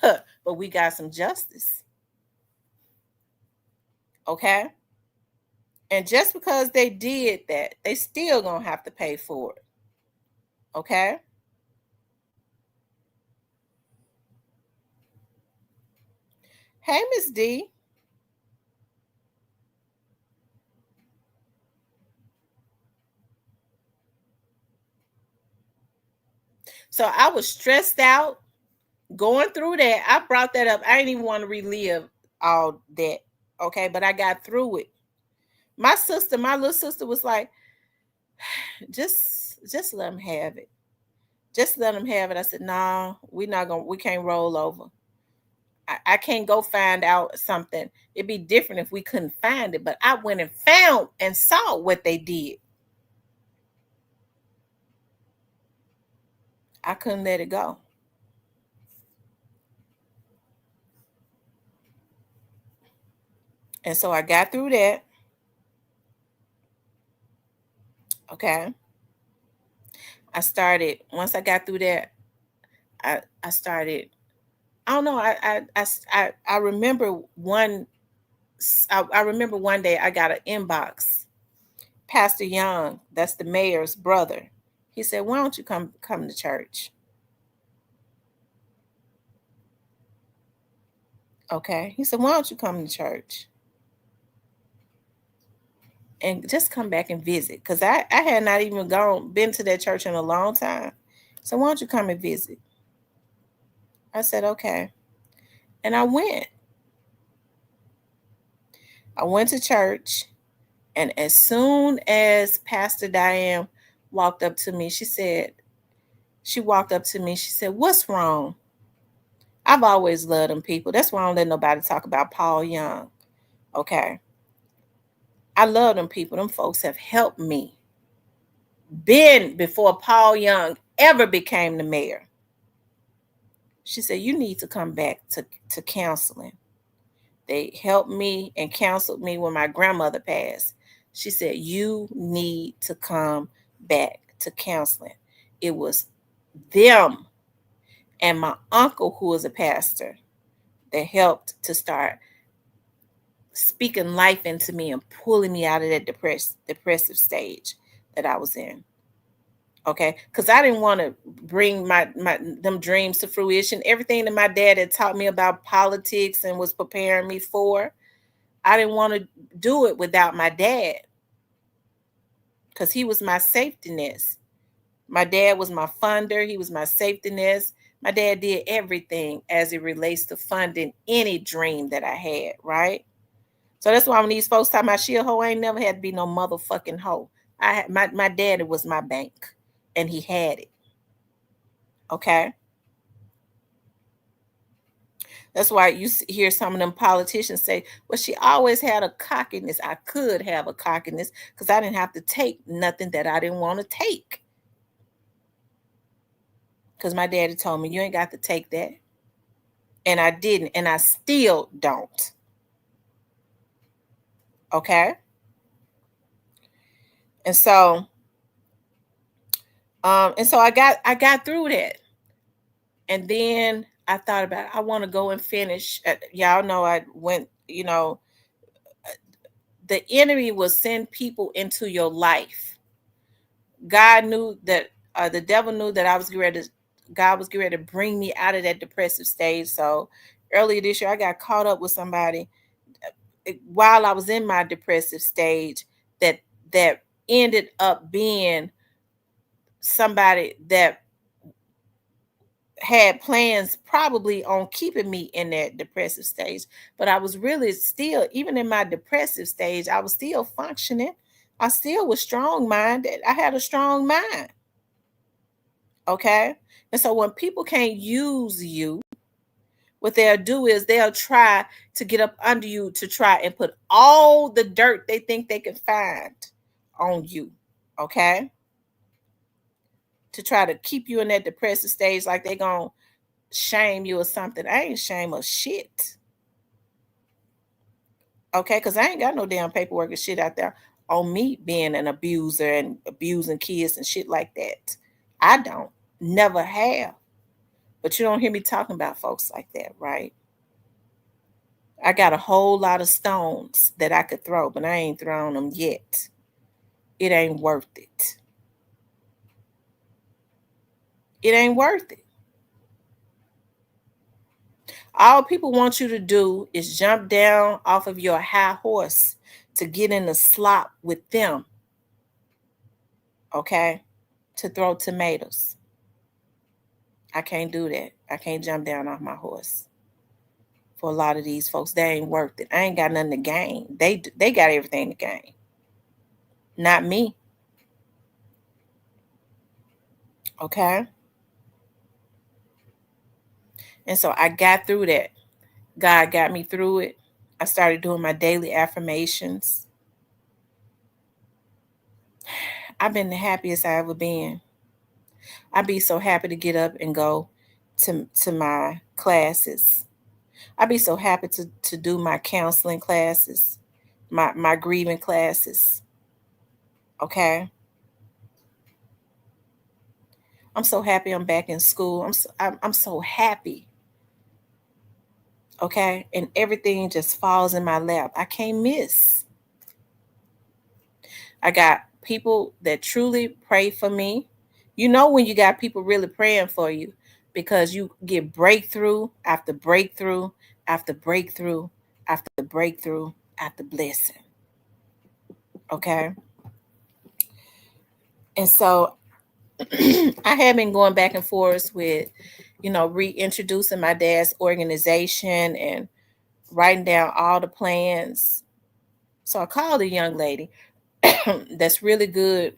but we got some justice. Okay. And just because they did that, they still gonna have to pay for it. Okay. Hey, Miss D. So I was stressed out going through that. I brought that up. I didn't even want to relive all that. Okay, but I got through it. My little sister was like, just let them have it. Just let them have it. I said, no, we can't roll over. I can't go find out something. It'd be different if we couldn't find it. But I went and found and saw what they did. I couldn't let it go. And so I got through that. Okay. Once I got through that, I started, I don't know. I remember I remember one day I got an inbox. Pastor Young, that's the mayor's brother. He said, why don't you come to church? Okay. He said, why don't you come to church? And just come back and visit. Because I had not even been to that church in a long time. So why don't you come and visit? I said, okay. And I went. I went to church. And as soon as Pastor Diane walked up to me, she walked up to me. She said, what's wrong? I've always loved them people. That's why I don't let nobody talk about Paul Young. Okay. I love them people. Them folks have helped me. Been before Paul Young ever became the mayor. She said, you need to come back to counseling. They helped me and counseled me when my grandmother passed. She said, you need to come back to counseling. It was them and my uncle, who was a pastor, that helped to start speaking life into me and pulling me out of that depressive stage that I was in. Okay, because I didn't want to bring my them dreams to fruition. Everything that my dad had taught me about politics and was preparing me for, I didn't want to do it without my dad, because he was my safety net. My dad was my funder. He was my safety net. My dad did everything as it relates to funding any dream that I had, right? So that's why when these folks talk about she a hoe, I ain't never had to be no motherfucking hoe. My daddy was my bank, and he had it. Okay. That's why you hear some of them politicians say, well, she always had a cockiness. I could have a cockiness because I didn't have to take nothing that I didn't want to take. Because my daddy told me, you ain't got to take that. And I didn't. And I still don't. Okay. And so, I got through that. And then I thought about, I want to go and finish. Y'all know I went, the enemy will send people into your life. God knew that, the devil knew that God was getting ready to bring me out of that depressive stage. So earlier this year, I got caught up with somebody while I was in my depressive stage that ended up being somebody that had plans probably on keeping me in that depressive stage. But I was really still, even in my depressive stage, I was still functioning. I still was strong minded. I had a strong mind. Okay. And so when people can't use you, what they'll do is they'll try to get up under you to try and put all the dirt they think they can find on you. Okay. To try to keep you in that depressive stage, like they're going to shame you or something. I ain't shame of shit. Okay. Because I ain't got no damn paperwork and shit out there on me being an abuser and abusing kids and shit like that. I don't. Never have. But you don't hear me talking about folks like that, right? I got a whole lot of stones that I could throw, but I ain't thrown them yet. It ain't worth it. It ain't worth it. All people want you to do is jump down off of your high horse to get in the slop with them. Okay? To throw tomatoes. I can't do that. I can't jump down off my horse. For a lot of these folks, they ain't worth it. I ain't got nothing to gain. They got everything to gain. Not me. Okay? And so I got through that. God got me through it. I started doing my daily affirmations. I've been the happiest I ever been. I'd be so happy to get up and go to my classes. I'd be so happy to do my counseling classes, my grieving classes. Okay. I'm so happy I'm back in school. I'm so happy. Okay. And everything just falls in my lap. I can't miss. I got people that truly pray for me. You know when you got people really praying for you, because you get breakthrough after breakthrough after breakthrough after breakthrough after blessing. Okay. And so I have been going back and forth with, reintroducing my dad's organization and writing down all the plans. So I called a young lady that's really good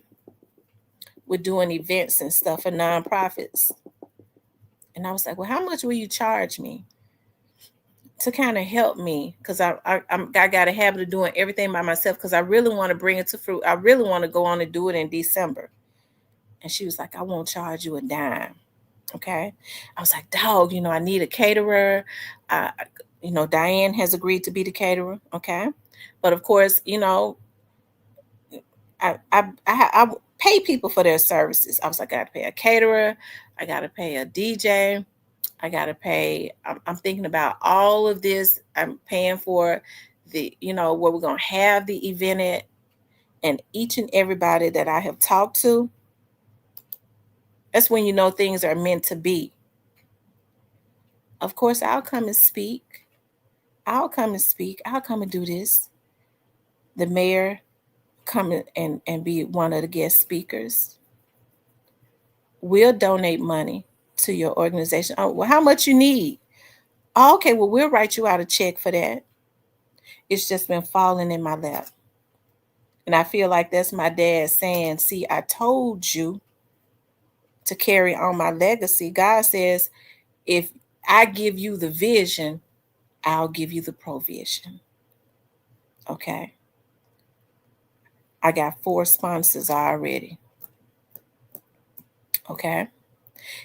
with doing events and stuff for nonprofits. And I was like, well, how much will you charge me to kind of help me? Because I got a habit of doing everything by myself, because I really want to bring it to fruit. I really want to go on and do it in December. And she was like, I won't charge you a dime. Okay. I was like, dog, I need a caterer. Diane has agreed to be the caterer. Okay. But of course, I pay people for their services. I was like, I got to pay a caterer, I got to pay a DJ, I got to pay. I'm thinking about all of this. I'm paying for the, where we're going to have the event at, and each and everybody that I have talked to. That's when you know things are meant to be. Of course, I'll come and speak. I'll come and speak. I'll come and do this. The mayor come and be one of the guest speakers. We'll donate money to your organization. Oh, well, how much you need? Oh, okay, well, we'll write you out a check for that. It's just been falling in my lap. And I feel like that's my dad saying, see, I told you to carry on my legacy. God says, if I give you the vision, I'll give you the provision. Okay. I got 4 sponsors already. Okay.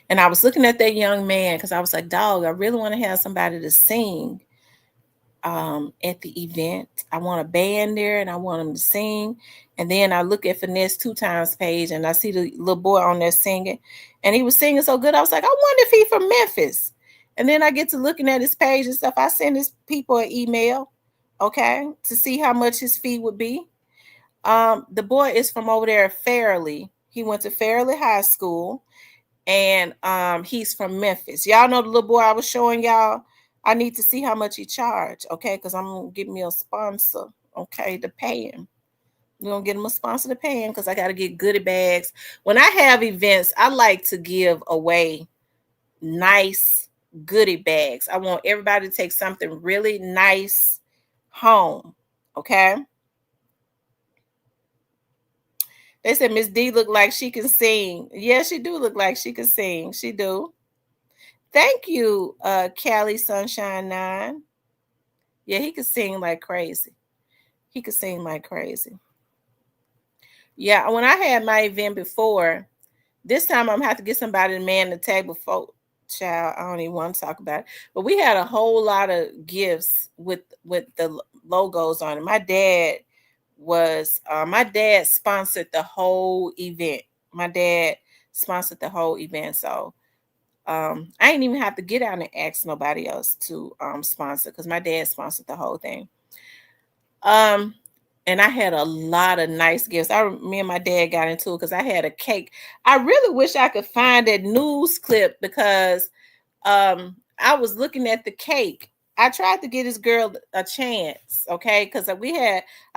And I was looking at that young man because I was like, dog, I really want to have somebody to sing at the event. I want a band there and I want them to sing. And then I look at Finesse 2 Times page and I see the little boy on there singing. And he was singing so good. I was like, I wonder if he's from Memphis. And then I get to looking at his page and stuff. I send his people an email, okay, to see how much his fee would be. The boy is from over there at Fairleigh. He went to Fairleigh High School. And he's from Memphis. Y'all know the little boy I was showing y'all. I need to see how much he charged, okay? Because I'm going to get me a sponsor, okay, to pay him. We're going to get him a sponsor to pay him because I got to get goodie bags. When I have events, I like to give away nice goodie bags. I want everybody to take something really nice home, okay? They said Miss D look like she can sing. Yeah, she do look like she can sing. She do. Thank you, Callie Sunshine 9. Yeah, he could sing like crazy. He could sing like crazy. Yeah, when I had my event before, this time I'm gonna have to get somebody to man the table for child. I don't even want to talk about it. But we had a whole lot of gifts with the logos on it. My dad sponsored the whole event. My dad sponsored the whole event. So I didn't even have to get out and ask nobody else to sponsor because my dad sponsored the whole thing. And I had a lot of nice gifts. Me and my dad got into it because I had a cake. I really wish I could find that news clip because I was looking at the cake. I tried to get this girl a chance, okay? Because I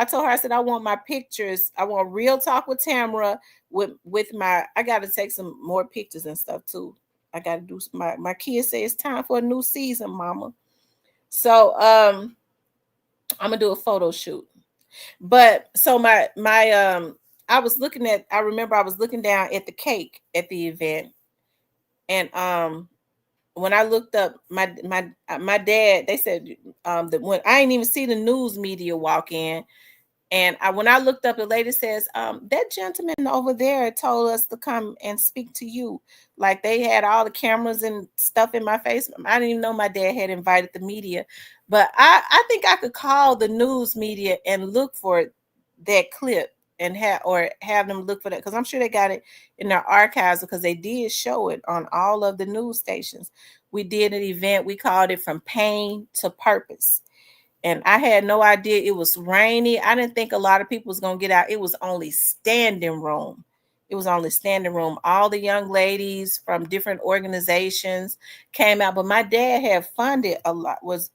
told her, I said, I want my pictures. I want Real Talk with Tamara with I got to take some more pictures and stuff too. I got to do my kids say it's time for a new season, mama. So I'm gonna do a photo shoot. But so I remember I was looking down at the cake at the event, and when I looked up my dad, they said that when I didn't even see the news media walk in, and when I looked up, the lady says, that gentleman over there told us to come and speak to you. Like they had all the cameras and stuff in my face. I didn't even know my dad had invited the media. But I think I could call the news media and look for that clip and have them look for that. Because I'm sure they got it in their archives because they did show it on all of the news stations. We did an event. We called it From Pain to Purpose. And I had no idea it was rainy. I didn't think a lot of people was going to get out. It was only standing room. All the young ladies from different organizations came out. But my dad had funded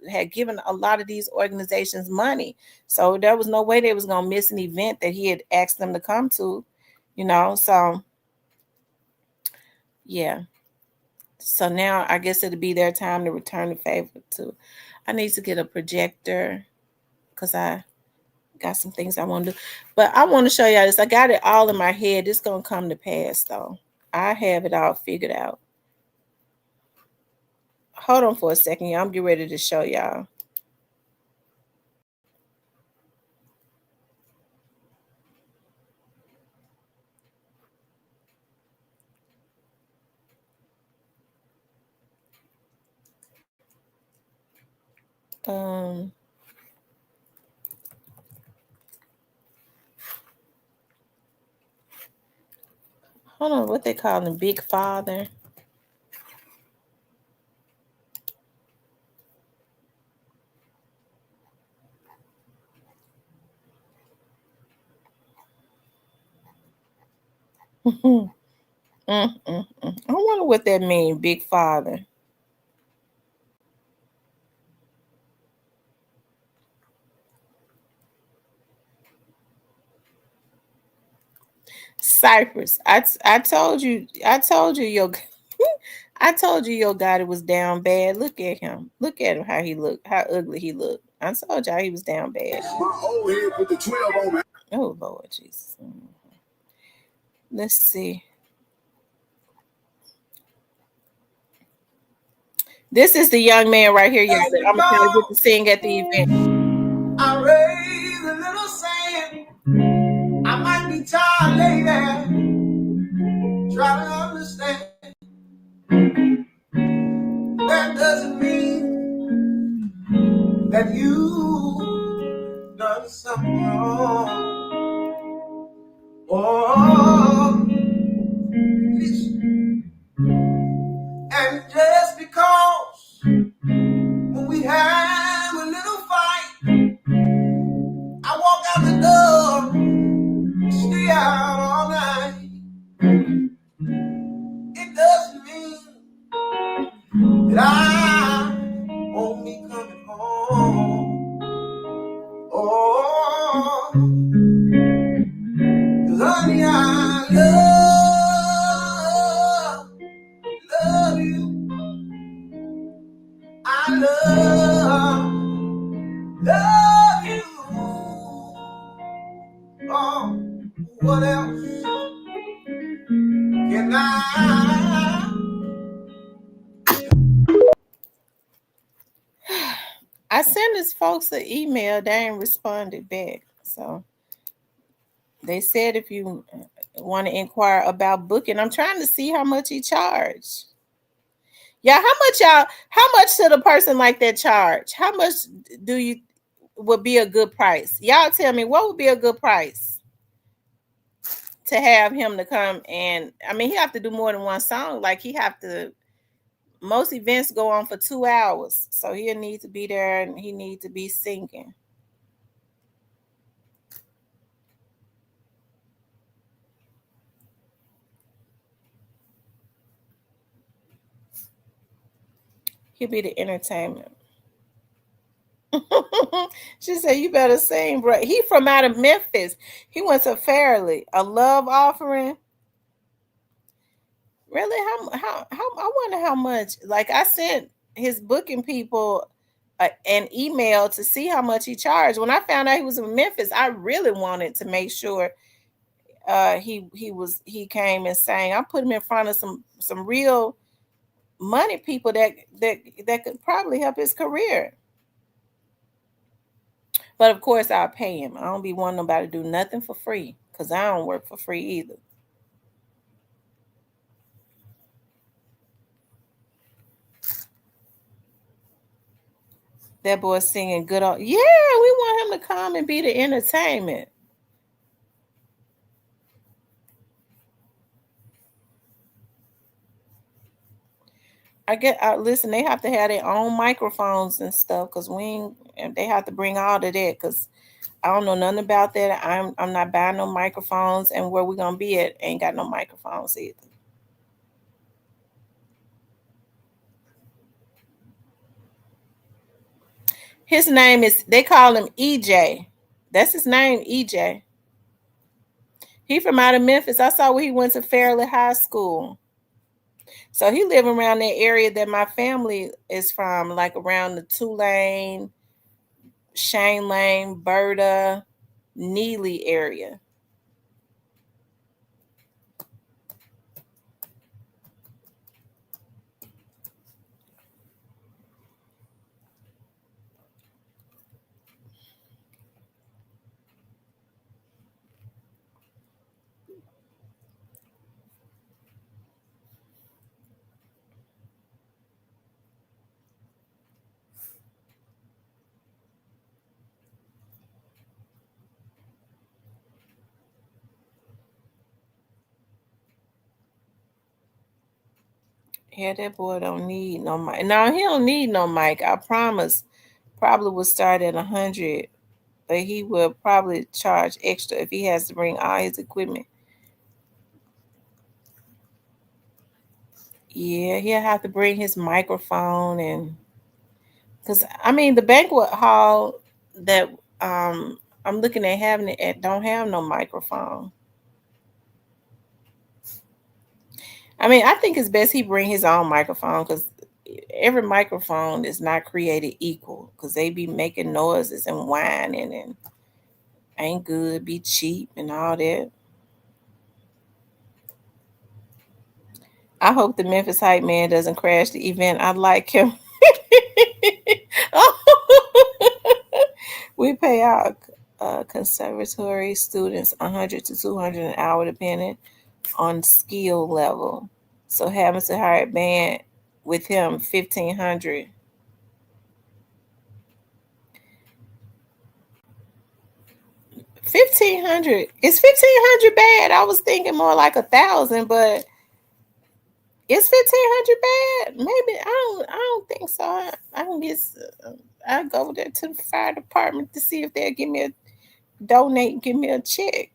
had given a lot of these organizations money. So there was no way they was going to miss an event that he had asked them to come to, So, yeah. So now I guess it'll be their time to return the favor too. I need to get a projector because I got some things I want to do. But I want to show y'all this. I got it all in my head. It's going to come to pass, though. I have it all figured out. Hold on for a second, y'all. I'm getting ready to show y'all. Hold on, what they call him? Big Father. I wonder what that means, Big Father. Cypress. I told you your I told you your God was down bad. Look at him. Look at him how he looked, how ugly he looked. I told y'all he was down bad. My old head put the 12 on me. Oh Lord Jesus. Let's see. This is the young man right here, y'all. I'm gonna try to get to sing at the event. I raised a little sand. I might be tired later. Try to understand. That doesn't mean that you done something wrong. Oh, and just because when we have a little fight, I walk out the door, stay out all night. It doesn't mean that I won't be coming home. Oh, 'cause honey, I love you. I love you. Oh, what else can I sent his folks an email. They ain't responded back. So they said if you want to inquire about booking, I'm trying to see how much he charged. Yeah, how much should a person like that charge? How much do you would be a good price? Y'all tell me what would be a good price to have him to come. And I mean, he have to do more than one song. Like he have to, most events go on for 2 hours. So he'll need to be there and he need to be singing. He'll be the entertainment. She said, "You better sing, bro." He from out of Memphis. He went to Fairleigh. A love offering. Really? How? I wonder how much. Like I sent his booking people an email to see how much he charged. When I found out he was in Memphis, I really wanted to make sure he came and sang. I put him in front of some real money people that could probably help his career. But of course, I'll pay him. I don't be wanting nobody to do nothing for free because I don't work for free either. That boy singing good on. Yeah, we want him to come and be the entertainment. I get listen, they have to have their own microphones and stuff because they have to bring all of that because I don't know nothing about that. I'm not buying no microphones, and where we gonna be at ain't got no microphones either. His name is, they call him EJ. That's his name, EJ. He from out of Memphis. I saw where he went to Fairleigh High School. So he live around that area that my family is from, like around the Tulane, Shane Lane, Berta, Neely area. Yeah, that boy don't need no mic. No, he don't need no mic. I promise. Probably would start at 100, but he will probably charge extra if he has to bring all his equipment. Yeah, he'll have to bring his microphone and because I mean the banquet hall that I'm looking at having it at don't have no microphone. I mean, I think it's best he bring his own microphone because every microphone is not created equal because they be making noises and whining and ain't good, be cheap and all that. I hope the Memphis hype man doesn't crash the event. I like him. We pay our conservatory students 100 to 200 an hour depending on skill level. So having to hire a band with him 1,500. 1,500. Is 1,500 bad? I was thinking more like 1,000, but is 1,500 bad? Maybe I don't think so. I can guess I go there to the fire department to see if they'll give me a donate, give me a check.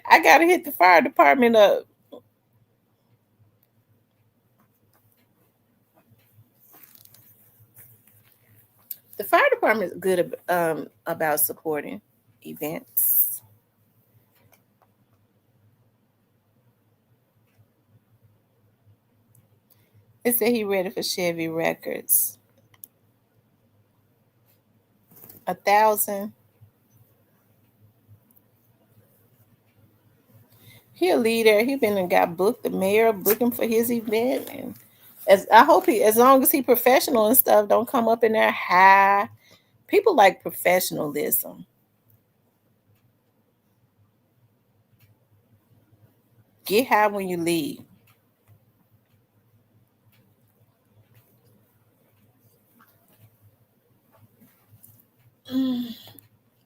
I gotta hit the fire department up. The fire department is good about supporting events. It said he ready for Chevy Records. 1,000. He a leader. He been and got booked. The mayor booking for his event, and as I hope he, as long as he professional and stuff, don't come up in there high. People like professionalism. Get high when you leave.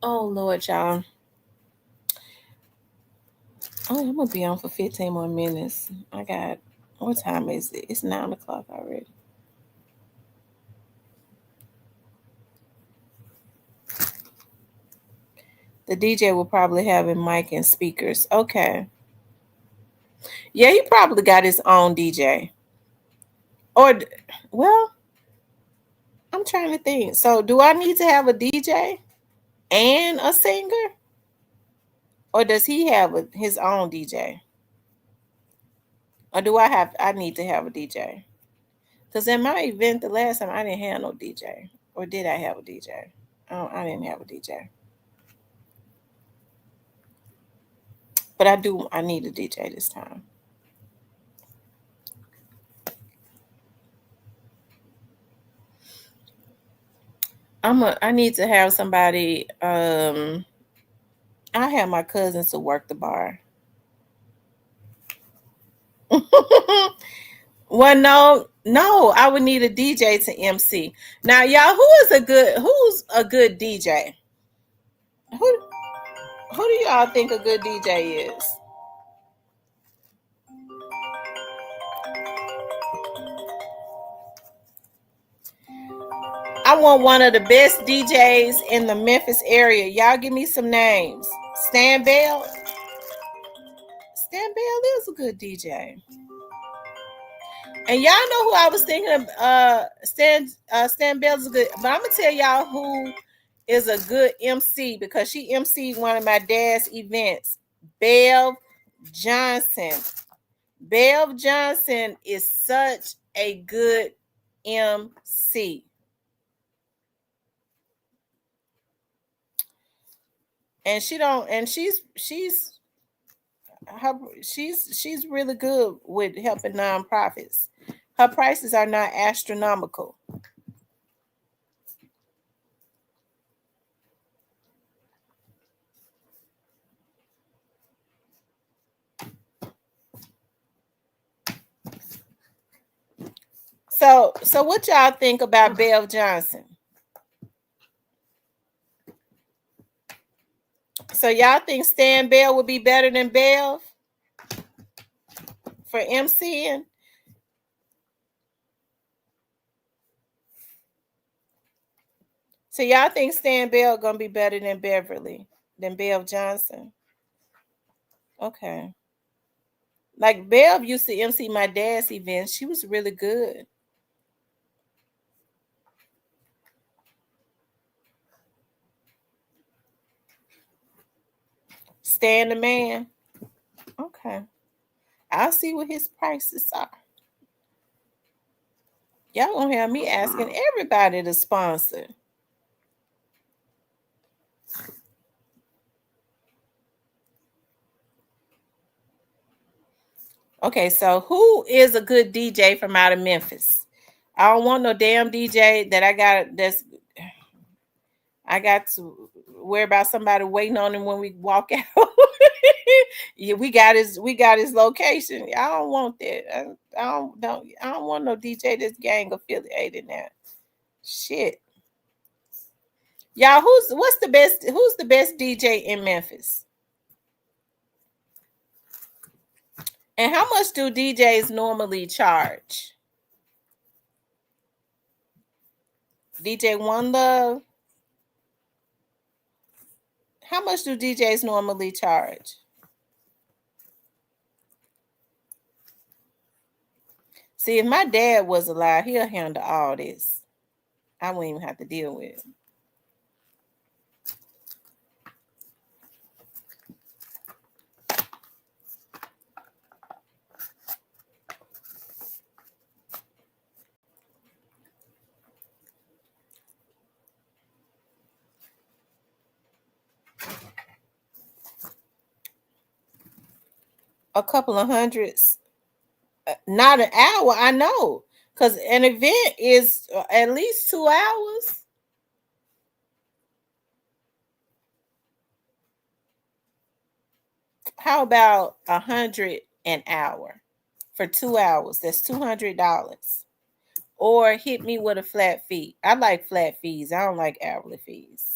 Oh Lord, y'all. Oh, I'm gonna be on for 15 more minutes. I got what time is it? It's 9 o'clock already. The DJ will probably have a mic and speakers. Okay. Yeah, he probably got his own DJ. Or well, I'm trying to think. So do I need to have a DJ and a singer? Or does he have his own DJ? Or do I need to have a DJ? Because in my event the last time I didn't have no DJ. Or did I have a DJ? Oh, I didn't have a DJ. But I need a DJ this time. I need to have somebody I have my cousins to work the bar. Well, no, I would need a DJ to MC. Now, y'all, who's a good DJ? Who who do y'all think a good DJ is? I want one of the best DJs in the Memphis area. Y'all give me some names. Stan Bell. Stan Bell is a good DJ. And y'all know who I was thinking of. Stan Bell's a good. But I'm gonna tell y'all who is a good MC because she MC'd one of my dad's events. Bev Johnson. Bev Johnson is such a good MC. And she don't and her she's really good with helping nonprofits. Her prices are not astronomical. So what y'all think about Bev Johnson? So y'all think Stan Bell would be better than Bev for MCing? So y'all think Stan Bell gonna be better than Bev Johnson? Okay. Like Bev used to MC my dad's events. She was really good. Stan the man. Okay. I'll see what his prices are. Y'all gonna have me asking everybody to sponsor. Okay, so who is a good DJ from out of Memphis? I don't want no damn DJ that I got to worry about somebody waiting on him when we walk out. Yeah, we got his location. I don't want that. I don't want no DJ that's gang affiliated now. Shit. Y'all, who's the best DJ in Memphis? And how much do DJs normally charge? DJ One Love. How much do DJs normally charge? See, if my dad was alive, he'll handle all this. I wouldn't even have to deal with it. A couple of hundreds, not an hour. I know, because an event is at least 2 hours. How about 100 an hour for 2 hours? That's $200. Or hit me with a flat fee. I like flat fees. I don't like hourly fees.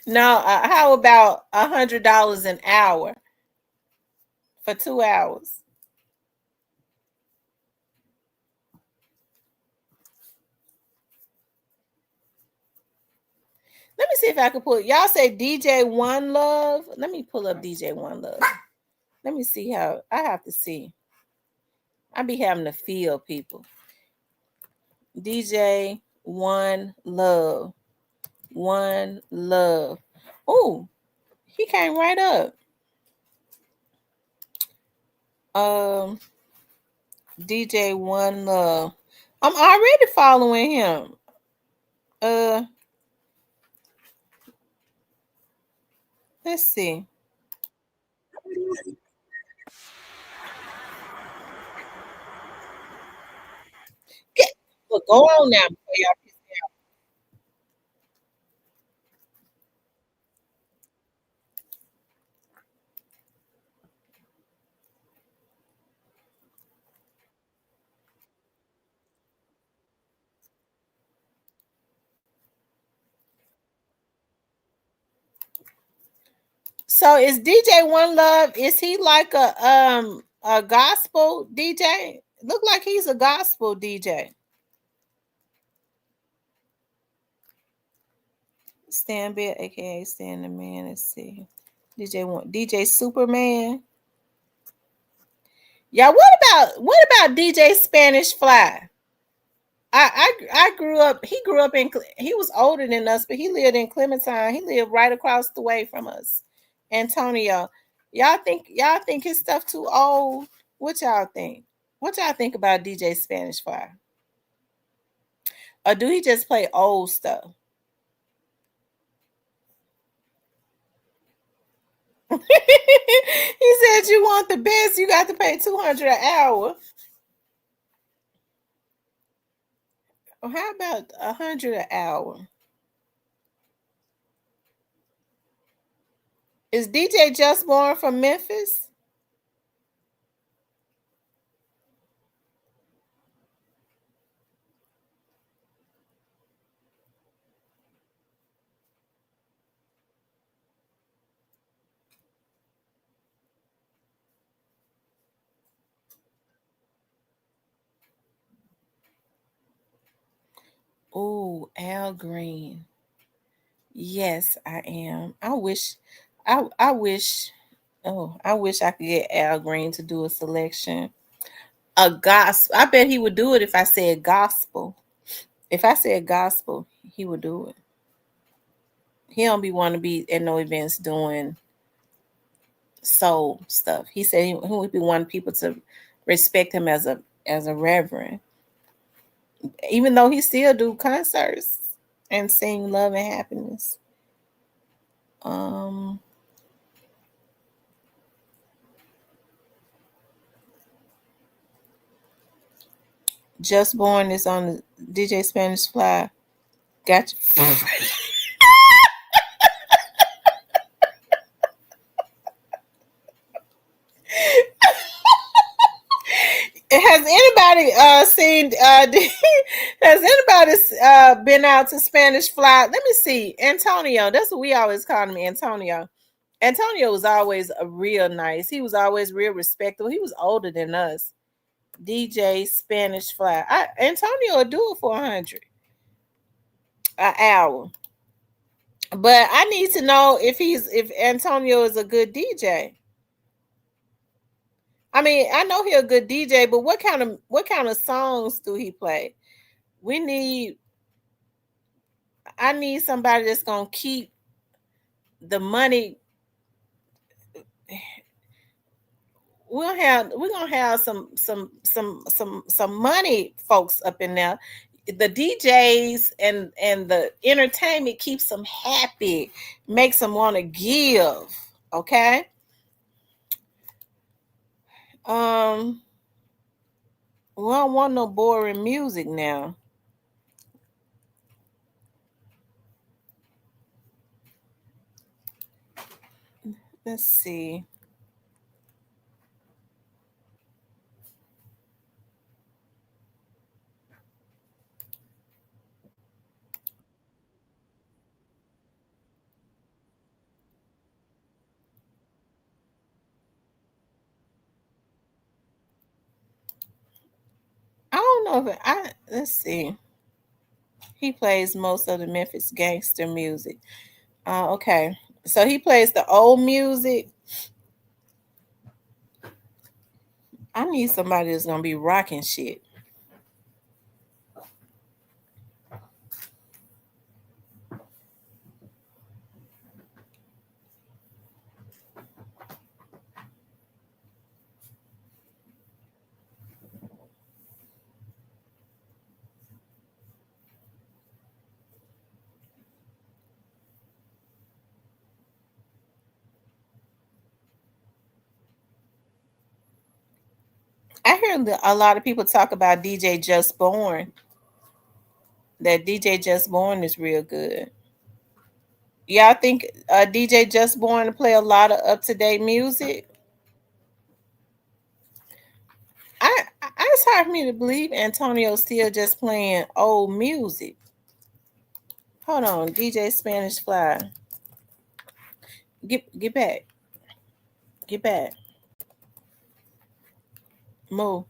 No, how about $100 an hour for 2 hours? Let me see if I can pull. Y'all say DJ One Love. Let me pull up DJ One Love. Let me see how. I have to see. I be having to feel people. DJ One Love. One Love. Oh, he came right up. DJ One Love. I'm already following him. Let's see. Yeah. Look, go on now before y'all piss me off. So is DJ One Love? Is he like a gospel DJ? Look like he's a gospel DJ. Stan Bill, aka Stan the Man. Let's see. DJ Superman. Yeah, what about DJ Spanish Fly? I grew up. He grew up in. He was older than us, but he lived in Clementine. He lived right across the way from us, Antonio. Y'all think his stuff too old? What y'all think? What y'all think about DJ Spanish Fly? Or do he just play old stuff? He said you want the best, you got to pay 200 an hour. Well, how about 100 an hour? Is DJ Just Born from Memphis? Oh, Al Green. Yes, I am. I wish I could get Al Green to do a selection. A gospel. I bet he would do it if I said gospel. If I said gospel, he would do it. He don't be want to be at no events doing soul stuff. He said he would be wanting people to respect him as a reverend, even though he still do concerts and sing love and happiness. Um, Just Born is on the DJ Spanish Fly. Gotcha. Has anybody seen? Has anybody been out to Spanish Fly? Let me see. Antonio. That's what we always call him, Antonio. Antonio was always a real nice. He was always real respectable. He was older than us. DJ Spanish Fly. Antonio will do it for 100 an hour. But I need to know if Antonio is a good DJ. I mean, I know he's a good DJ, but what kind of songs do he play? We need I need somebody that's gonna keep the money. We're gonna have some money folks up in there. The DJs and the entertainment keeps them happy, makes them want to give. Okay. Um, we don't want no boring music now. Let's see. I don't know if let's see. He plays most of the Memphis gangster music. Okay. So he plays the old music. I need somebody that's gonna be rocking shit. I hear a lot of people talk about DJ Just Born. That DJ Just Born is real good. Y'all think DJ Just Born to play a lot of up to date music? It's hard for me to believe Antonio's still just playing old music. Hold on, DJ Spanish Fly. Get back. Get back. Move.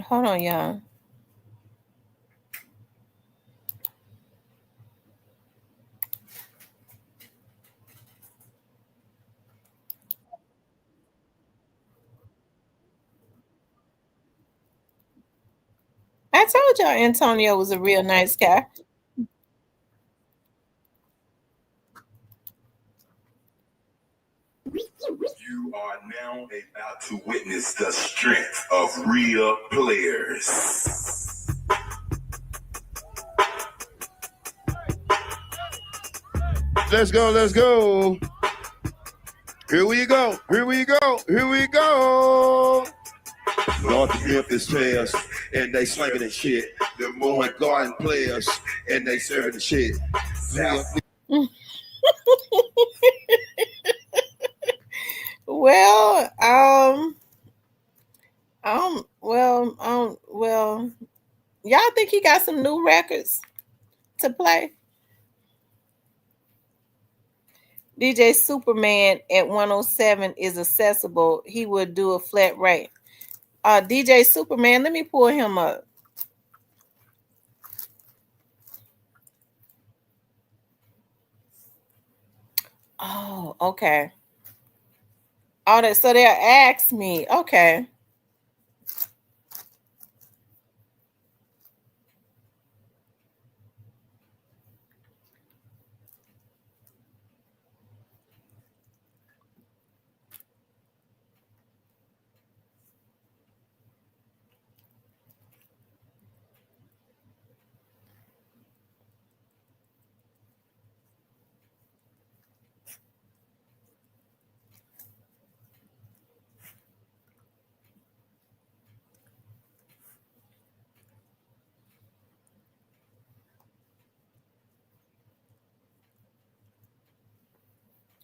Hold on, y'all. I told y'all Antonio was a real nice guy. You are now about to witness the strength of real players. Let's go, let's go. Here we go, here we go, here we go. Gotti and Memphis players, and they slinging the shit. The more garden players, and they serving the shit. Well, well, y'all think he got some new records to play? DJ Superman at 107 is accessible. He would do a flat rate. DJ Superman, let me pull him up. Oh, okay. All that, so they'll ask me. Okay.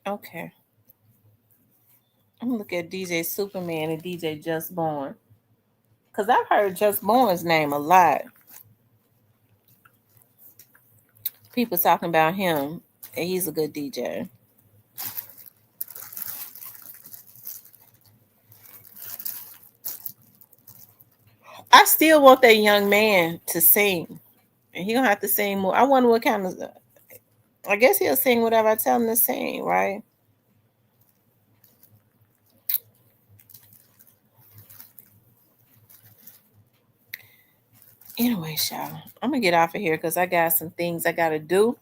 Okay. I'm gonna look at DJ Superman and DJ Just Born. Because I've heard Just Born's name a lot. People talking about him, and he's a good DJ. I still want that young man to sing. And he gonna have to sing more. I wonder what kind of, I guess he'll sing whatever I tell him to sing, right? Anyway, y'all, I'm gonna get off of here because I got some things I gotta do.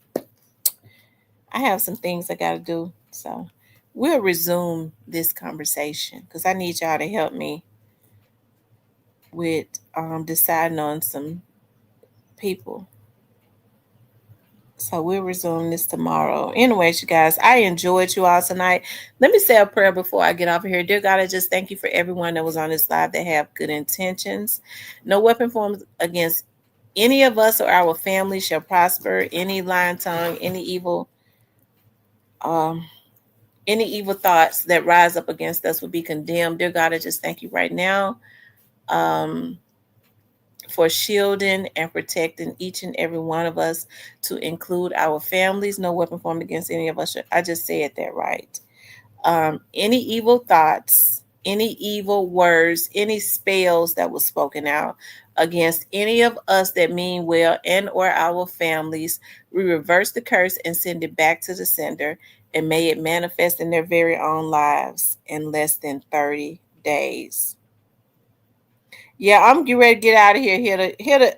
I have some things I gotta do. So we'll resume this conversation because I need y'all to help me with deciding on some people. So we'll resume this tomorrow. Anyways, you guys, I enjoyed you all tonight. Let me say a prayer before I get off of here. Dear God, I just thank you for everyone that was on this live that have good intentions. No weapon formed against any of us or our family shall prosper. Any lying tongue, any evil thoughts that rise up against us will be condemned. Dear God, I just thank you right now. For shielding and protecting each and every one of us, to include our families. No weapon formed against any of us. I just said that right. Any evil thoughts, any evil words, any spells that were spoken out against any of us that mean well and or our families, we reverse the curse and send it back to the sender, and may it manifest in their very own lives in less than 30 days. Yeah, I'm getting ready to get out of here.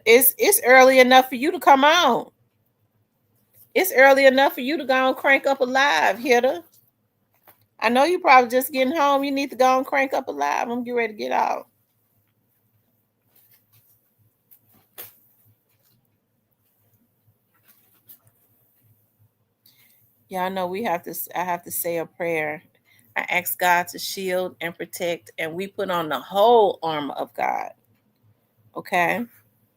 It's early enough for you to come on. It's early enough for you to go and crank up a live, Hitter. I know you probably just getting home. You need to go and crank up a live. I'm getting ready to get out. Yeah, I know I have to say a prayer. I ask God to shield and protect, and we put on the whole armor of God. Okay?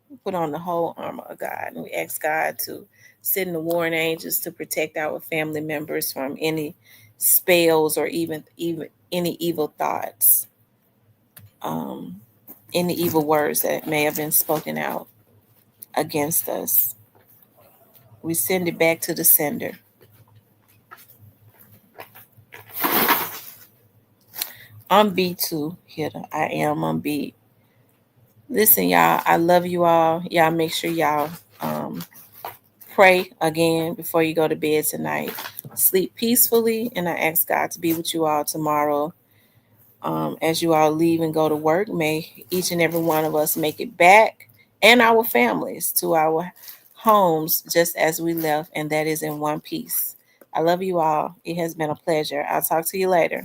We put on the whole armor of God, and we ask God to send the warring angels to protect our family members from any spells or even any evil thoughts, any evil words that may have been spoken out against us. We send it back to the sender. I'm B2 Hitter. I am on beat. Listen, y'all, I love you all. Y'all make sure y'all pray again before you go to bed tonight. Sleep peacefully, and I ask God to be with you all tomorrow. As you all leave and go to work, may each and every one of us make it back, and our families, to our homes just as we left, and that is in one piece. I love you all. It has been a pleasure. I'll talk to you later.